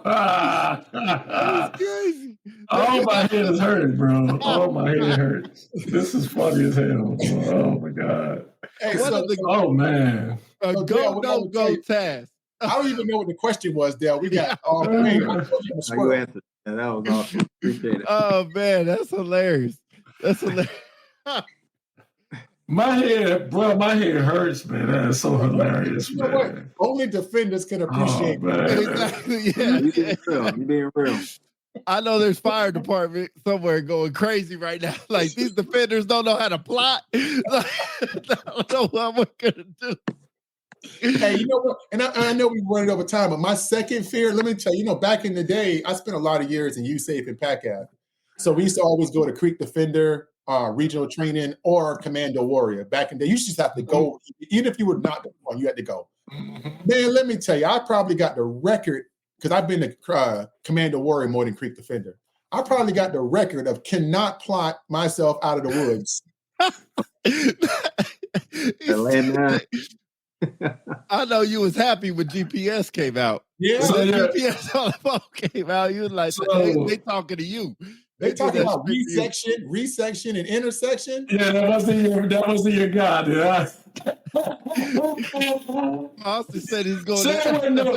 That's crazy. Oh, my head is hurting, bro. Oh, my head hurts. This is funny as hell, bro. Oh my God. Hey, oh man. Go task. I don't even know what the question was, Dale. We got I told you I'm a squirrel. That was awesome. Appreciate it. Oh man, that's hilarious. That's hilarious. My head hurts, man. That's so hilarious, you know man. What? Only defenders can appreciate that. Exactly. Yeah. You being real. I know there's fire department somewhere going crazy right now. Like these defenders don't know how to plot. Like, I don't know what we're gonna do. Hey, you know what? And I know we running over time, but my second fear, let me tell you, back in the day, I spent a lot of years in USAFE and PACAF. So we used to always go to Creek Defender, regional training, or Commando Warrior. Back in the day, you just have to go. Even if you were not the one, you had to go. Man, let me tell you, I probably got the record, because I've been to Commando Warrior more than Creek Defender. I probably got the record of cannot plot myself out of the woods. I know you was happy when GPS came out. Yeah. So GPS on the phone came out. You was like, they talking to you. They talking about resection, and intersection. Yeah, that was the year God. Yeah. Austin said he's going. Sam wouldn't know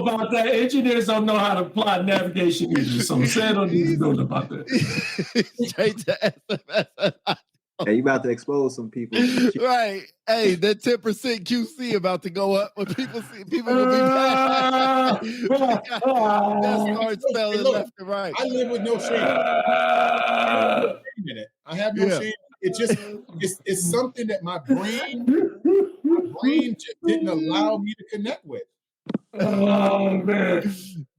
about that. Engineers don't know how to plot navigation either. So Sam don't need to know about that. Straight to SMS. Hey, you about to expose some people. Right. Hey, that 10% QC about to go up when people will be mad. That starts spelling left and right. I live with no shame. I have no shame. It just it's something that my brain just didn't allow me to connect with. Oh man.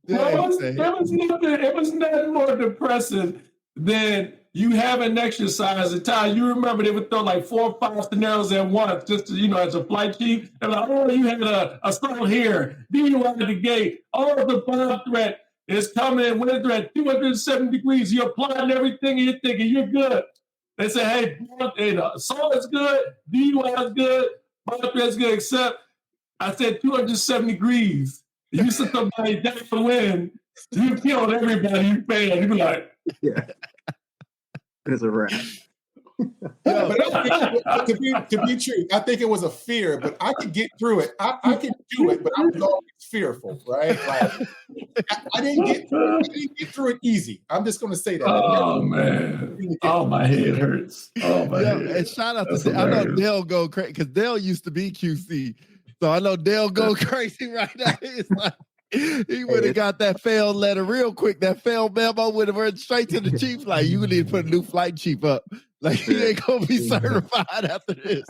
It was nothing more depressing than you haven't exercised. And Todd, you remember they would throw like 4 or 5 scenarios at once, just to, as a flight chief. They're like, oh, you had a assault here, DUI at the gate. Oh, the bomb threat is coming. Wind threat 207 degrees. You're applying everything, and you're thinking you're good. They say, hey, assault is good, DUI is good, bomb threat is good, except I said 207 degrees. You sent somebody downwind, you killed everybody you failed. You be like, yeah. It's a wrap. But to be true, I think it was a fear, but I could get through it. I could do it, but I was always fearful, right? Like I didn't get through it easy. I'm just going to say that. Oh man! Oh, my head hurts. Oh my head. And shout out to I know Dale go crazy because Dale used to be QC, so I know Dale go crazy right now. It's like he would have got that failed letter real quick. That failed memo would have went straight to the chief. Like, you need to put a new flight chief up. Like, he ain't gonna be certified after this.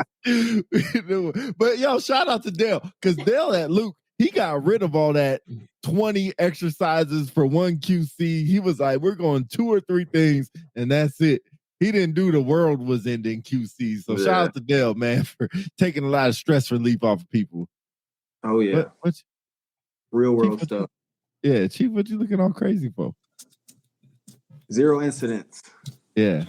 But yo, shout out to Dale because Dale at Luke, he got rid of all that 20 exercises for one QC. He was like, we're going 2 or 3 things, and that's it. He didn't do the world was ending QC. So shout out to Dale, man, for taking a lot of stress relief off of people. Oh yeah. What's real world Chief, stuff. Yeah, Chief, what you looking all crazy for? 0 incidents. Yeah.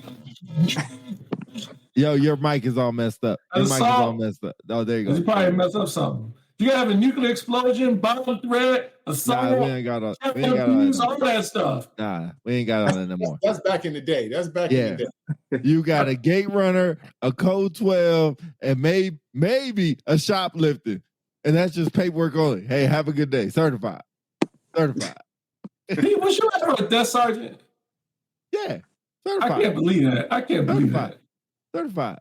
Yo, your mic is all messed up. Your mic is all messed up. Oh, there you go. You probably messed up something. You have a nuclear explosion, bomb threat, assault, we ain't got all that stuff. Nah, we ain't got all that no more. That's back in the day. That's back in the day. You got a gate runner, a code 12, and maybe a shoplifter. And that's just paperwork only. Hey, have a good day. Certified. Pete, was you ever a death sergeant? Yeah. Certified. I can't believe that. Certified.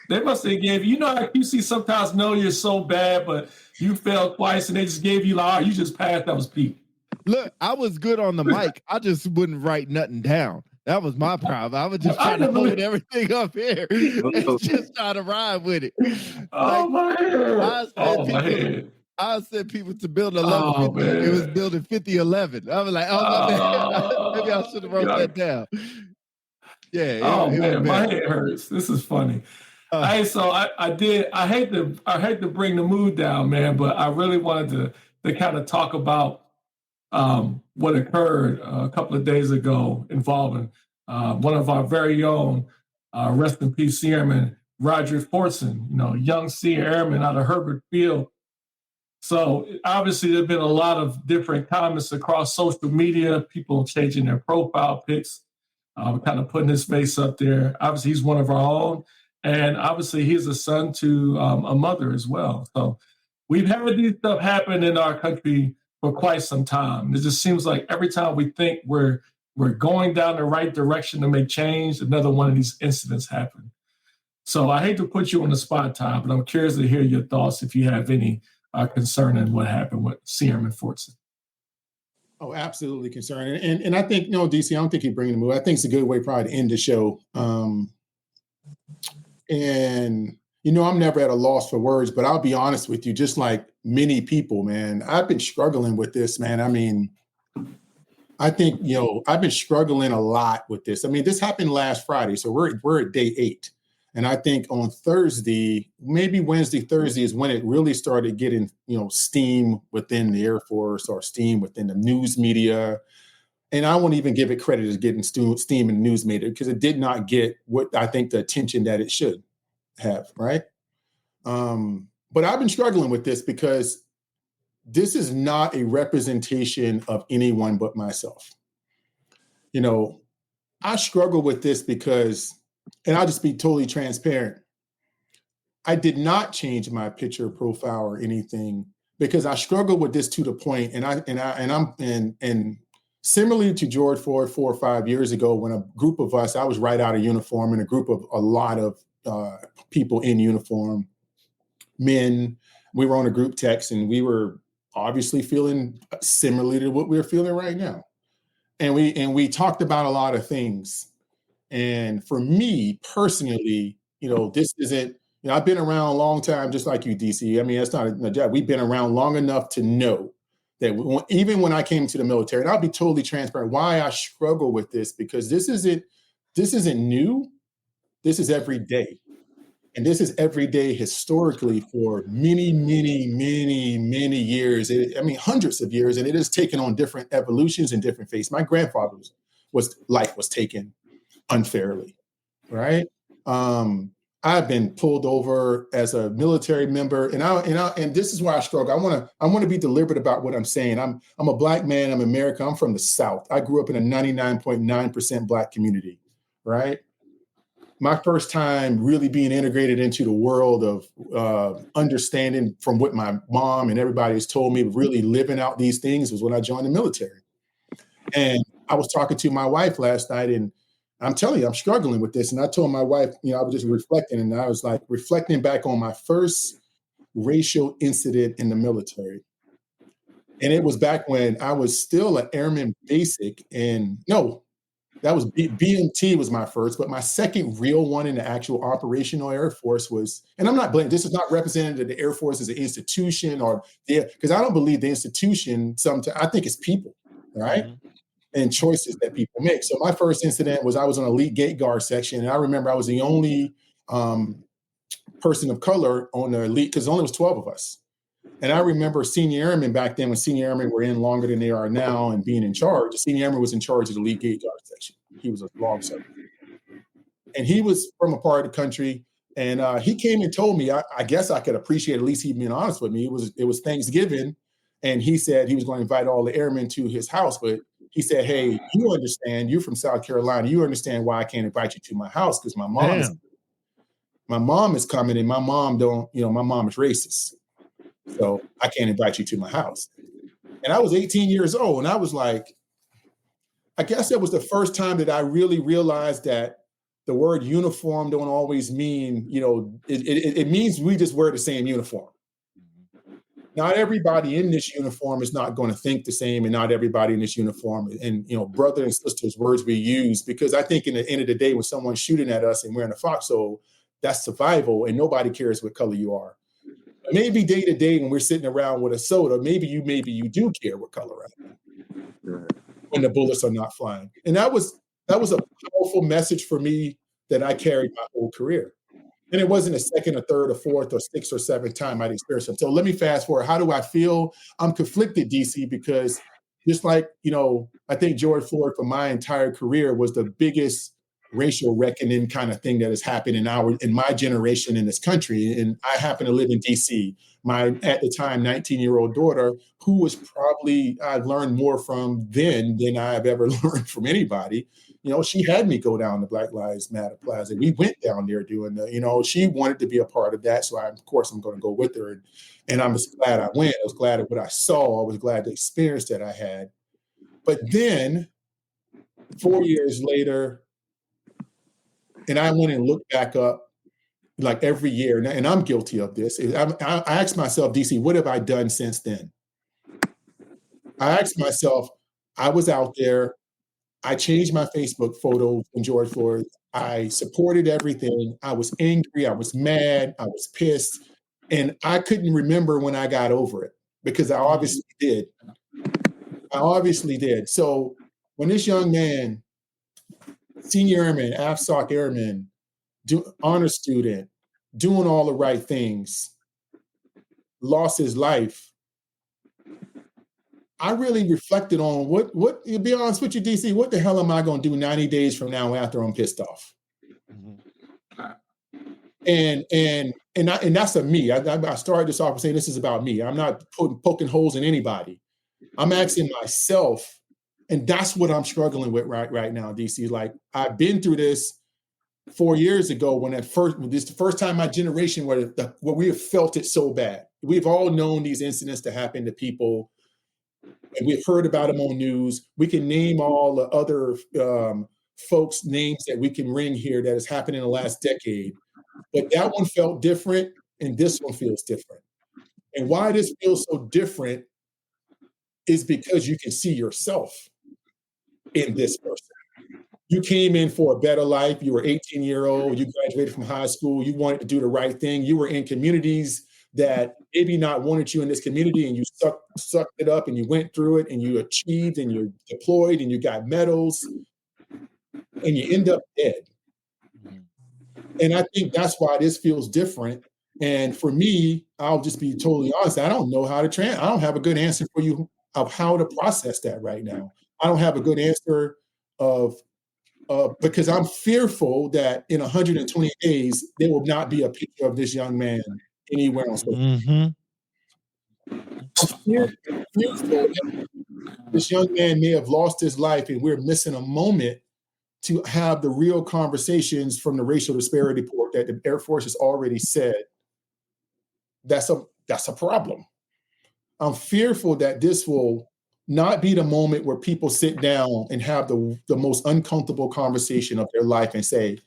They must have gave you know how QC sometimes know you're so bad, but you failed twice and they just gave you like, oh, you just passed. That was Pete. Look, I was good on the mic. I just wouldn't write nothing down. That was my problem. I was just trying to hold everything up here and just try to ride with it. Oh, my head. I sent people to build a level 50. It was building 5011. I was like, oh, maybe I should have wrote that down. Yeah. Man, my head hurts. This is funny. So I hate to bring the mood down, man, but I really wanted to kind of talk about what occurred a couple of days ago involving one of our very own rest in peace Airman Roger Fortson, young senior airman out of Herbert Field. So obviously there've been a lot of different comments across social media, people changing their profile pics, kind of putting his face up there. Obviously he's one of our own, and obviously he's a son to a mother as well. So we've had these stuff happen in our country for quite some time. It just seems like every time we think we're going down the right direction to make change, another one of these incidents happen. So I hate to put you on the spot, Todd, but I'm curious to hear your thoughts if you have any concerning what happened with Airman Fortson. Oh, absolutely concerning. And I think, DC, I don't think he's bringing the move. I think it's a good way probably to end the show. And, I'm never at a loss for words, but I'll be honest with you, just like many people, man, I've been struggling with this, man. I mean, I think, I've been struggling a lot with this. I mean, this happened last Friday, so we're at day 8. And I think on Thursday, maybe Wednesday, Thursday is when it really started getting, steam within the Air Force or steam within the news media. And I won't even give it credit as getting steam in the news media because it did not get what I think the attention that it should have, right? But I've been struggling with this because this is not a representation of anyone but myself. I struggle with this because, and I'll just be totally transparent, I did not change my picture profile or anything because I struggle with this to the point, and similarly to George Floyd 4 or 5 years ago, when a group of us, I was right out of uniform, and a group of a lot of people in uniform, men, we were on a group text, and we were obviously feeling similarly to what we're feeling right now, and we talked about a lot of things. And for me personally, this isn't, I've been around a long time, just like you, DC. I mean, that's not a job. We've been around long enough to know that even when I came to the military, and I'll be totally transparent, why I struggle with this, because this isn't new. This is every day. And this is every day historically for many, many, many, many years. Hundreds of years, and it has taken on different evolutions and different phases. My grandfather's life was taken unfairly, right? I've been pulled over as a military member, and this is why I struggle. I want to be deliberate about what I'm saying. I'm a Black man. I'm American. I'm from the South. I grew up in a 99.9% Black community, right? My first time really being integrated into the world of understanding from what my mom and everybody has told me, really living out these things was when I joined the military. And I was talking to my wife last night, and I'm telling you, I'm struggling with this. And I told my wife, I was just reflecting, and I was like reflecting back on my first racial incident in the military. And it was back when I was still an airman basic, and no, that was BMT was my first, but my second real one in the actual operational Air Force was, and I'm not blaming, this is not representative of the Air Force as an institution because I don't believe the institution, sometimes I think it's people, right? Mm-hmm. And choices that people make. So my first incident was I was on elite gate guard section, and I remember I was the only person of color on the elite, because only was 12 of us. And I remember senior airmen back then, when senior airmen were in longer than they are now and being in charge, the senior airman was in charge of the elite gate guard section. He was a long sergeant. And he was from a part of the country. And he came and told me, I guess I could appreciate at least he being honest with me. It was Thanksgiving. And he said he was going to invite all the airmen to his house. But he said, hey, you understand, you're from South Carolina. You understand why I can't invite you to my house, because my mom is coming, and my mom my mom is racist. So I can't invite you to my house. And I was 18 years old. And I was like, I guess that was the first time that I really realized that the word uniform don't always mean, it means we just wear the same uniform. Not everybody in this uniform is not going to think the same, and not everybody in this uniform, and brother and sisters, words we use, because I think in the end of the day, when someone's shooting at us and wearing a foxhole, that's survival, and nobody cares what color you are. Maybe day to day when we're sitting around with a soda, maybe you do care what color I am when the bullets are not flying. And that was a powerful message for me that I carried my whole career. And it wasn't a second or third or fourth or sixth or seventh time I'd experienced it. So let me fast forward. How do I feel? I'm conflicted, DC, because just like, I think George Floyd for my entire career was the biggest racial reckoning kind of thing that has happened in my generation in this country. And I happen to live in DC. My, at the time, 19-year-old daughter, who was probably, I've learned more from then than I've ever learned from anybody. She had me go down to Black Lives Matter Plaza. We went down there doing she wanted to be a part of that. So of course I'm going to go with her. And I'm just glad I went. I was glad at what I saw. I was glad the experience that I had. But then 4 years later, and I went and looked back up like every year, and I'm guilty of this. I asked myself, DC, what have I done since then? I asked myself, I was out there, I changed my Facebook photo from George Floyd. I supported everything. I was angry. I was mad. I was pissed. And I couldn't remember when I got over it, because I obviously did. So when this young man, senior airman, AFSOC airman, honor student, doing all the right things, lost his life, I really reflected on what to be honest with you, DC, what the hell am I going to do 90 days from now after I'm pissed off? Mm-hmm. And that's a me. I started this off saying this is about me. I'm not poking holes in anybody. I'm asking myself, and that's what I'm struggling with right now, DC. Like, I've been through this 4 years ago when this is the first time my generation where we have felt it so bad. We've all known these incidents to happen to people, and we've heard about them on news. We can name all the other folks' names that we can ring here that has happened in the last decade. But that one felt different, and this one feels different. And why this feels so different is because you can see yourself in this person. You came in for a better life. You were 18-year-old. You graduated from high school. You wanted to do the right thing. You were in communities that maybe not wanted you in this community, and you sucked it up, and you went through it, and you achieved, and you deployed, and you got medals, and you end up dead. And I think that's why this feels different. And for me, I'll just be totally honest. I don't know how to I don't have a good answer for you of how to process that right now. I don't have a good answer because I'm fearful that in 120 days, there will not be a picture of this young man anywhere on social media. I'm fearful that this young man may have lost his life, and we're missing a moment to have the real conversations from the racial disparity report that the Air Force has already said that's a problem. I'm fearful that this will not be the moment where people sit down and have the most uncomfortable conversation of their life and say,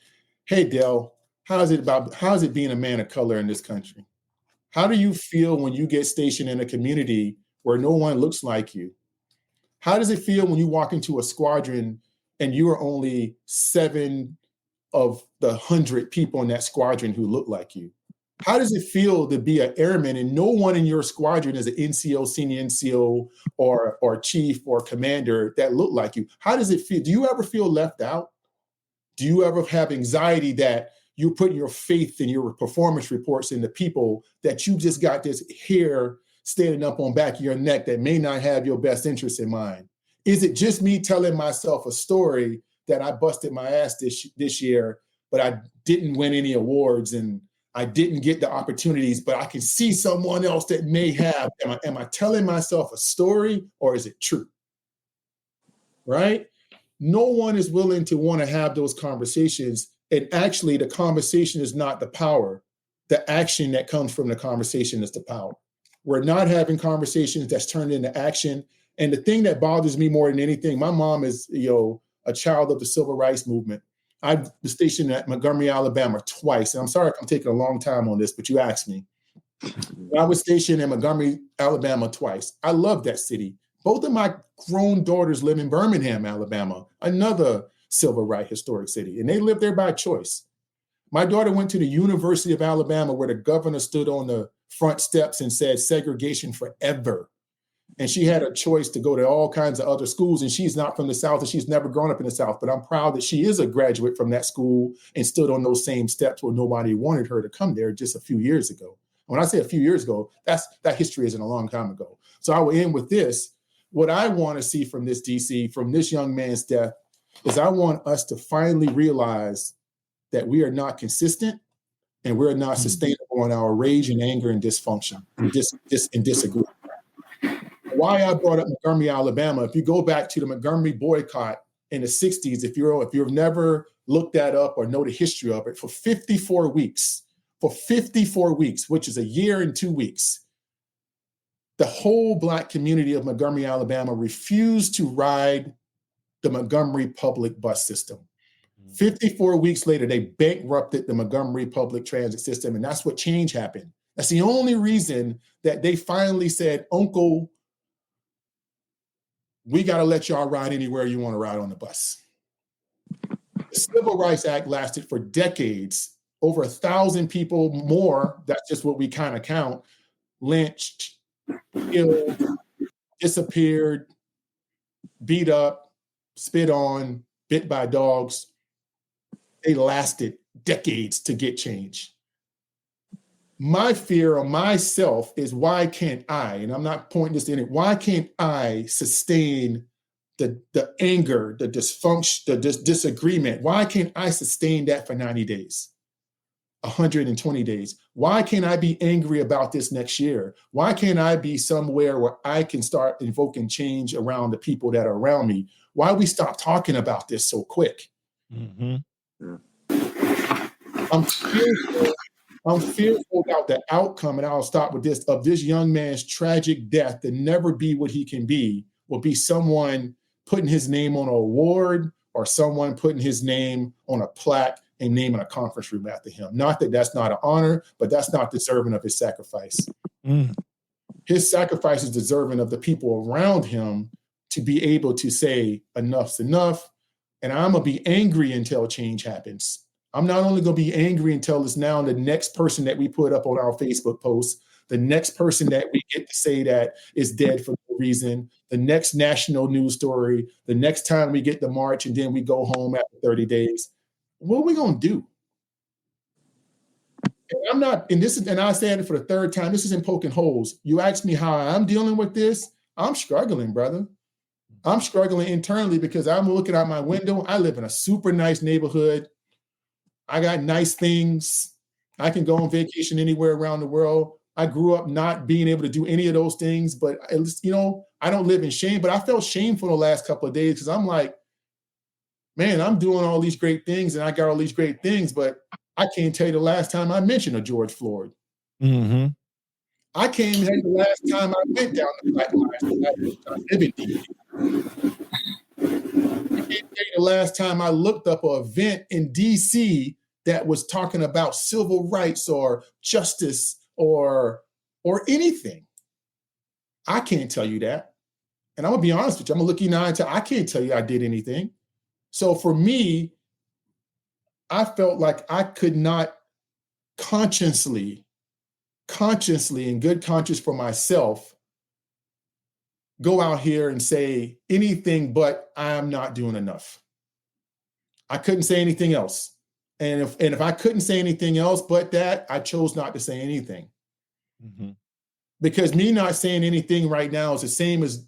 hey, Dell, how's it being a man of color in this country? How do you feel when you get stationed in a community where no one looks like you? How does it feel when you walk into a squadron and you are only 7 of the 100 people in that squadron who look like you? How does it feel to be an airman and no one in your squadron is an NCO, senior NCO, or chief or commander that look like you? How does it feel? Do you ever feel left out? Do you ever have anxiety that you're putting your faith in your performance reports into people that you just got this hair standing up on back of your neck that may not have your best interest in mind? Is it just me telling myself a story that I busted my ass this year, but I didn't win any awards and I didn't get the opportunities, but I can see someone else that may have? Am I telling myself a story, or is it true? Right? No one is willing to want to have those conversations. And actually, the conversation is not the power. The action that comes from the conversation is the power. We're not having conversations that's turned into action. And the thing that bothers me more than anything, my mom is, a child of the civil rights movement. I was stationed at Montgomery, Alabama twice. And I'm sorry if I'm taking a long time on this, but you asked me. I was stationed in Montgomery, Alabama twice. I love that city. Both of my grown daughters live in Birmingham, Alabama, another civil rights historic city. And they live there by choice. My daughter went to the University of Alabama, where the governor stood on the front steps and said segregation forever. And she had a choice to go to all kinds of other schools. And she's not from the South, and she's never grown up in the South. But I'm proud that she is a graduate from that school and stood on those same steps where nobody wanted her to come there just a few years ago. When I say a few years ago, that history isn't a long time ago. So I will end with this. What I want to see from this DC, from this young man's death, is I want us to finally realize that we are not consistent and we're not sustainable in our rage and anger and dysfunction and disagreement. Why I brought up Montgomery, Alabama, if you go back to the Montgomery boycott in the 60s, if you've never looked that up or know the history of it, for 54 weeks, which is a year and 2 weeks, the whole Black community of Montgomery, Alabama refused to ride the Montgomery public bus system. 54 weeks later, they bankrupted the Montgomery public transit system, and that's what change happened. That's the only reason that they finally said, Uncle, we got to let y'all ride anywhere you want to ride on the bus. The Civil Rights Act lasted for decades. Over 1,000 people more, that's just what we kind of count, lynched, killed, disappeared, beat up, spit on, bit by dogs. They lasted decades to get change. My fear of myself is, why can't I, and I'm not pointing this to any, why can't I sustain the anger, the dysfunction, the disagreement? Why can't I sustain that for 90 days, 120 days? Why can't I be angry about this next year? Why can't I be somewhere where I can start invoking change around the people that are around me? Why we stop talking about this so quick? Mm-hmm. I'm fearful about the outcome, and I'll stop with this, of this young man's tragic death to never be what he can be, will be someone putting his name on an award or someone putting his name on a plaque and naming a conference room after him. Not that that's not an honor, but that's not deserving of his sacrifice. His sacrifice is deserving of the people around him to be able to say enough's enough, and I'm going to be angry until change happens. I'm not only going to be angry until it's now the next person that we put up on our Facebook post, the next person that we get to say that is dead for no reason, the next national news story, the next time we get the march and then we go home after 30 days. What are we going to do? And I'm not, and I said it for the third time, this isn't poking holes. You asked me how I'm dealing with this. I'm struggling, brother. I'm struggling internally because I'm looking out my window. I live in a super nice neighborhood. I got nice things. I can go on vacation anywhere around the world. I grew up not being able to do any of those things, but at least, I don't live in shame, but I felt shameful the last couple of days because I'm like, man, I'm doing all these great things and I got all these great things, but I can't tell you the last time I mentioned a George Floyd. Mm-hmm. I can't even tell you the last time I went down the Black Lives Matter. I live in DC. I can't tell you the last time I looked up an event in DC that was talking about civil rights or justice or anything. I can't tell you that. And I'm gonna be honest with you. I'm gonna look you now and tell I can't tell you I did anything. So for me, I felt like I could not consciously in good conscience for myself, go out here and say anything but I'm not doing enough. I couldn't say anything else. And if I couldn't say anything else but that, I chose not to say anything. Mm-hmm. Because me not saying anything right now is the same as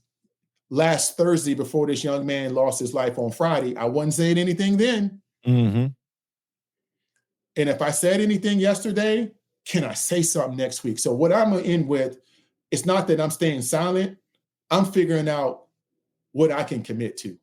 last Thursday before this young man lost his life on Friday. I wasn't saying anything then. Mm-hmm. And if I said anything yesterday, can I say something next week? So what I'm going to end with, it's not that I'm staying silent. I'm figuring out what I can commit to.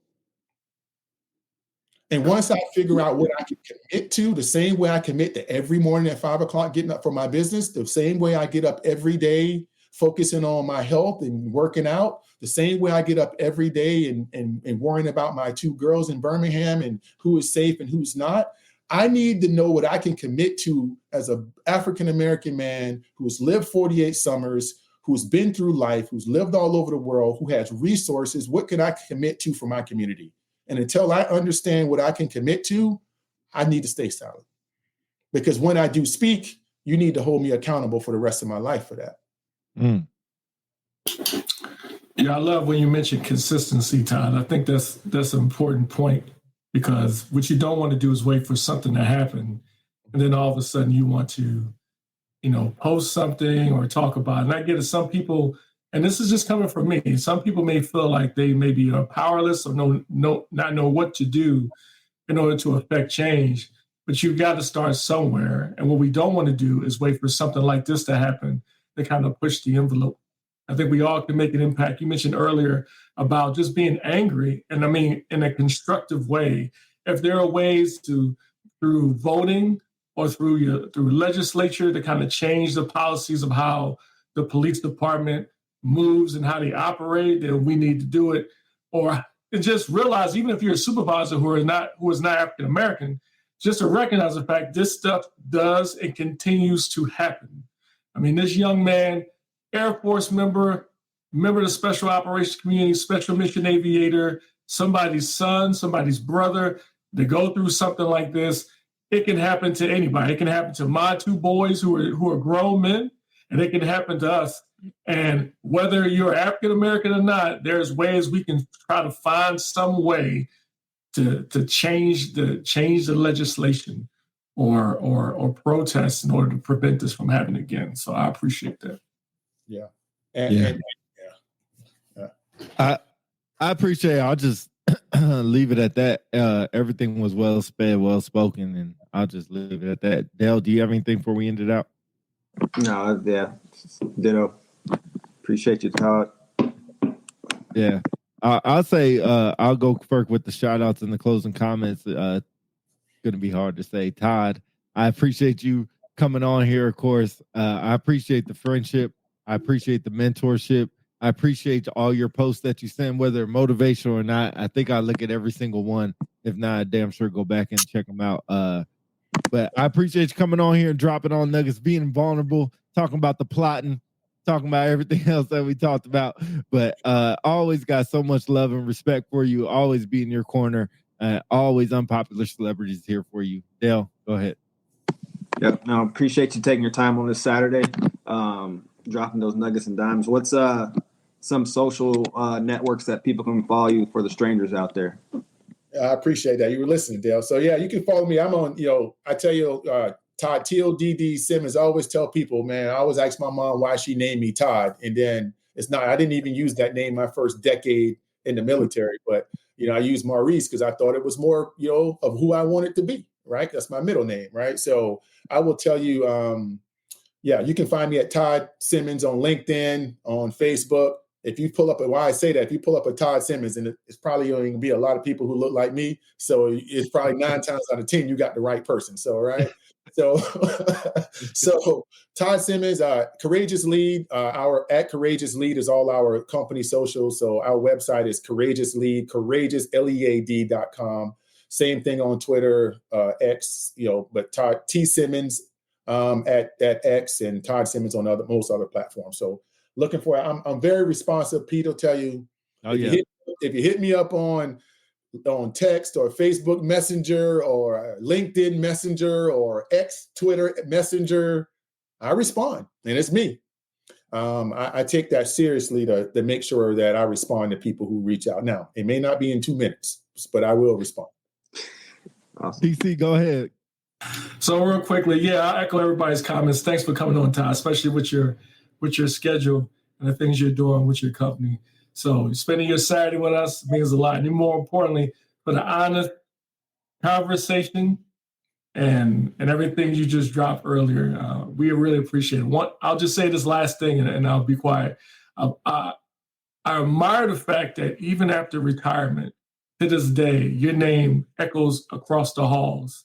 And once I figure out what I can commit to, the same way I commit to every morning at 5 o'clock getting up for my business, the same way I get up every day focusing on my health and working out, the same way I get up every day and worrying about my 2 girls in Birmingham and who is safe and who's not. I need to know what I can commit to as an African-American man who's lived 48 summers, who's been through life, who's lived all over the world, who has resources. What can I commit to for my community? And until I understand what I can commit to, I need to stay silent. Because when I do speak, you need to hold me accountable for the rest of my life for that. Mm. Yeah, I love when you mention consistency, Todd. I think that's an important point, because what you don't want to do is wait for something to happen, and then all of a sudden you want to, post something or talk about it. And I get it. Some people, and this is just coming from me, some people may feel like they maybe are powerless or not know what to do in order to affect change. But you've got to start somewhere. And what we don't want to do is wait for something like this to happen to kind of push the envelope. I think we all can make an impact. You mentioned earlier about just being angry, and I mean in a constructive way. If there are ways through voting or through legislature to kind of change the policies of how the police department moves and how they operate, then we need to do it. Or just realize, even if you're a supervisor who is not African American, just to recognize the fact this stuff does and continues to happen. I mean, this young man, Air Force member of the Special Operations Community, Special Mission Aviator, somebody's son, somebody's brother, they go through something like this. It can happen to anybody. It can happen to my 2 boys who are grown men, and it can happen to us. And whether you're African American or not, there's ways we can try to find some way to change the legislation or protest in order to prevent this from happening again. So I appreciate that. Yeah. I appreciate it. I'll just leave it at that. Everything was well sped, well spoken, and I'll just leave it at that. Dale, do you have anything before we end it out? No, yeah, ditto. Appreciate you, Todd. Yeah. I'll say I'll go first with the shout outs and the closing comments. Going to be hard to say. Todd, I appreciate you coming on here, of course. I appreciate the friendship. I appreciate the mentorship. I appreciate all your posts that you send, whether motivational or not. I think I look at every single one. If not, I damn sure go back and check them out. But I appreciate you coming on here and dropping on nuggets, being vulnerable, talking about the plotting, talking about everything else that we talked about. But always got so much love and respect for you. Always be in your corner. Always unpopular celebrities here for you. Dale, go ahead. Yep. No, appreciate you taking your time on this Saturday, dropping those nuggets and dimes. What's some social networks that people can follow you for the strangers out there? I appreciate that. You were listening, Dale. So yeah, you can follow me. I'm on, I tell you, Todd, T-O-D-D Simmons. I always tell people, man, I always ask my mom why she named me Todd. And then I didn't even use that name my first decade in the military, but I used Maurice because I thought it was more, of who I wanted to be, right? That's my middle name, right? So I will tell you, you can find me at Todd Simmons on LinkedIn, on Facebook. if you pull up, why I say that, if you pull up a Todd Simmons, and it's probably going to be a lot of people who look like me. So it's probably 9 times out of 10, you got the right person. So, right. So, so Todd Simmons, Courageous Lead, our at Courageous Lead is all our company socials. So our website is Courageous Lead, courageouslead.com. Same thing on Twitter, X, but Todd T Simmons at X, and Todd Simmons on most other platforms. So looking for it. I'm very responsive. Pete will tell you, if you hit me up on text or Facebook Messenger or LinkedIn Messenger or X Twitter Messenger, I respond, and it's me. I take that seriously to make sure that I respond to people who reach out. Now, it may not be in 2 minutes, but I will respond. Awesome. DC, go ahead. So real quickly, I'll echo everybody's comments. Thanks for coming on, Todd, especially with your schedule and the things you're doing with your company. So spending your Saturday with us means a lot. And more importantly, for the honest conversation and everything you just dropped earlier, we really appreciate it. I'll just say this last thing, and I'll be quiet. I admire the fact that even after retirement, to this day, your name echoes across the halls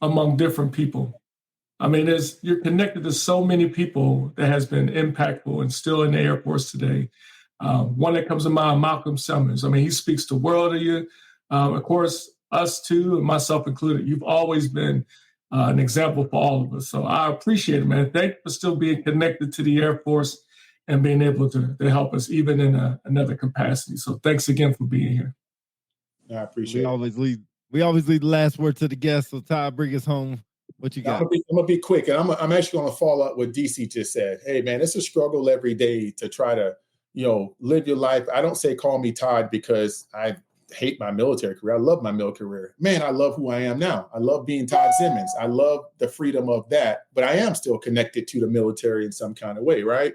among different people. I mean, you're connected to so many people that has been impactful and still in the Air Force today. One that comes to mind, Malcolm Simmons. I mean, he speaks the world of you. Of course, us too, and myself included. You've always been an example for all of us. So I appreciate it, man. Thank you for still being connected to the Air Force and being able to help us even in another capacity. So thanks again for being here. I appreciate it. We always leave the last word to the guest. So Todd, bring us home. What you got? I'm gonna be quick, and I'm actually gonna follow up what DC just said. Hey, man, it's a struggle every day to try to, live your life. I don't say call me Todd because I hate my military career. I love my military career. Man, I love who I am now. I love being Todd Simmons. I love the freedom of that, but I am still connected to the military in some kind of way, right?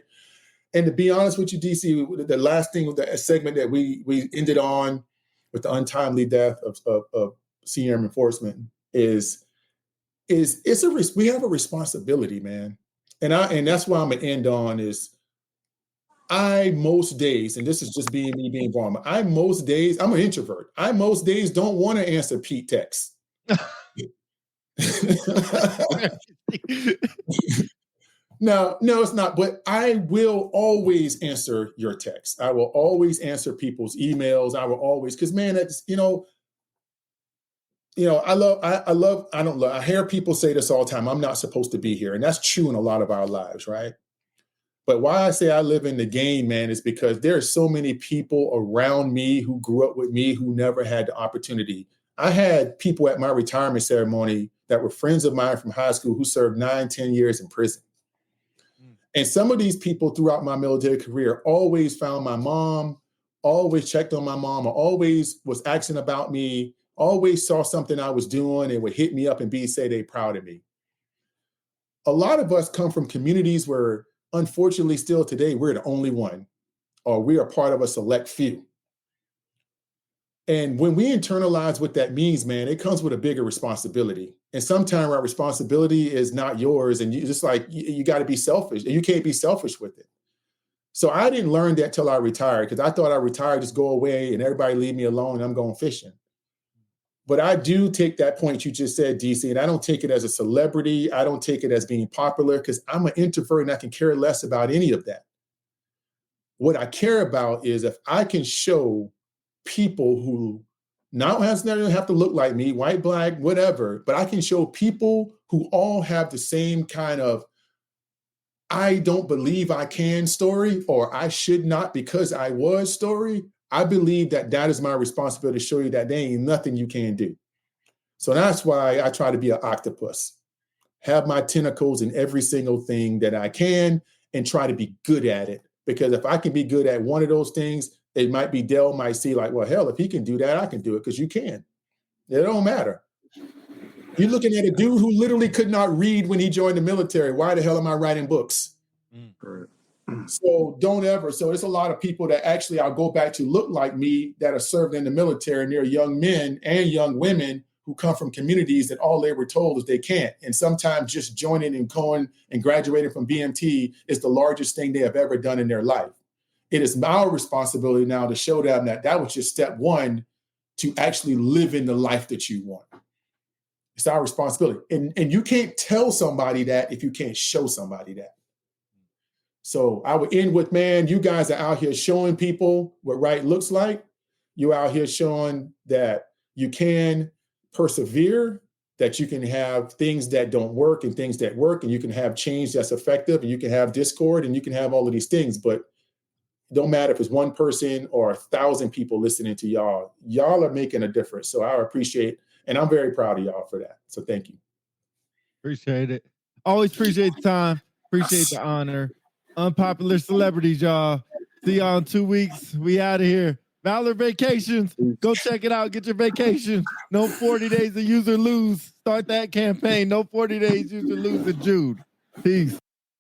And to be honest with you, DC, the last thing with the segment that we ended on with the untimely death of Senior Airman Forsman is we have a responsibility, man. And that's why I'm gonna end on is most days, and this is just me being vulnerable, I'm an introvert. Most days don't want to answer Pete texts. No, it's not. But I will always answer your text. I will always answer people's emails. I will always, because man, that's I hear people say this all the time. I'm not supposed to be here. And that's true in a lot of our lives, right? But why I say I live in the game, man, is because there are so many people around me who grew up with me who never had the opportunity. I had people at my retirement ceremony that were friends of mine from high school who served 9-10 years in prison. And some of these people throughout my military career always found my mom, always checked on my mom, or always was asking about me, always saw something I was doing and would hit me up and say they proud of me. A lot of us come from communities where, unfortunately, still today, we're the only one, or we are part of a select few. And when we internalize what that means, man, it comes with a bigger responsibility. And sometimes our responsibility is not yours. And you just you got to be selfish, and you can't be selfish with it. So I didn't learn that till I retired, because I thought I retired, just go away and everybody leave me alone and I'm going fishing. But I do take that point you just said, DC, and I don't take it as a celebrity. I don't take it as being popular, because I'm an introvert and I can care less about any of that. What I care about is if I can show people who not necessarily have to look like me, white, black, whatever, but I can show people who all have the same kind of I don't believe I can story, or I should not because I was story. I believe that is my responsibility to show you that there ain't nothing you can do. So that's why I try to be an octopus, have my tentacles in every single thing that I can and try to be good at it. Because if I can be good at one of those things, it might be Dell might see like, well, hell, if he can do that, I can do it, because you can. It don't matter. You're looking at a dude who literally could not read when he joined the military. Why the hell am I writing books? So don't ever. So there's a lot of people that actually I'll go back to look like me that are served in the military, and they're young men and young women who come from communities that all they were told is they can't. And sometimes just joining and going and graduating from BMT is the largest thing they have ever done in their life. it is our responsibility now to show them that that was just step one to actually live in the life that you want. It's our responsibility. And you can't tell somebody that if you can't show somebody that. So I would end with, man, you guys are out here showing people what right looks like. You're out here showing that you can persevere, that you can have things that don't work and things that work, and you can have change that's effective, and you can have discord, and you can have all of these things. But it don't matter if it's one person or 1,000 people listening to y'all. Y'all are making a difference. So I appreciate, and I'm very proud of y'all for that. So thank you. Appreciate it. Always appreciate the time. Appreciate the honor. Unpopular celebrities, y'all. See y'all in 2 weeks. We out of here. Valor Vacations. Go check it out. Get your vacation. No 40 days of use or lose. Start that campaign. No 40 days use or lose in June. Peace.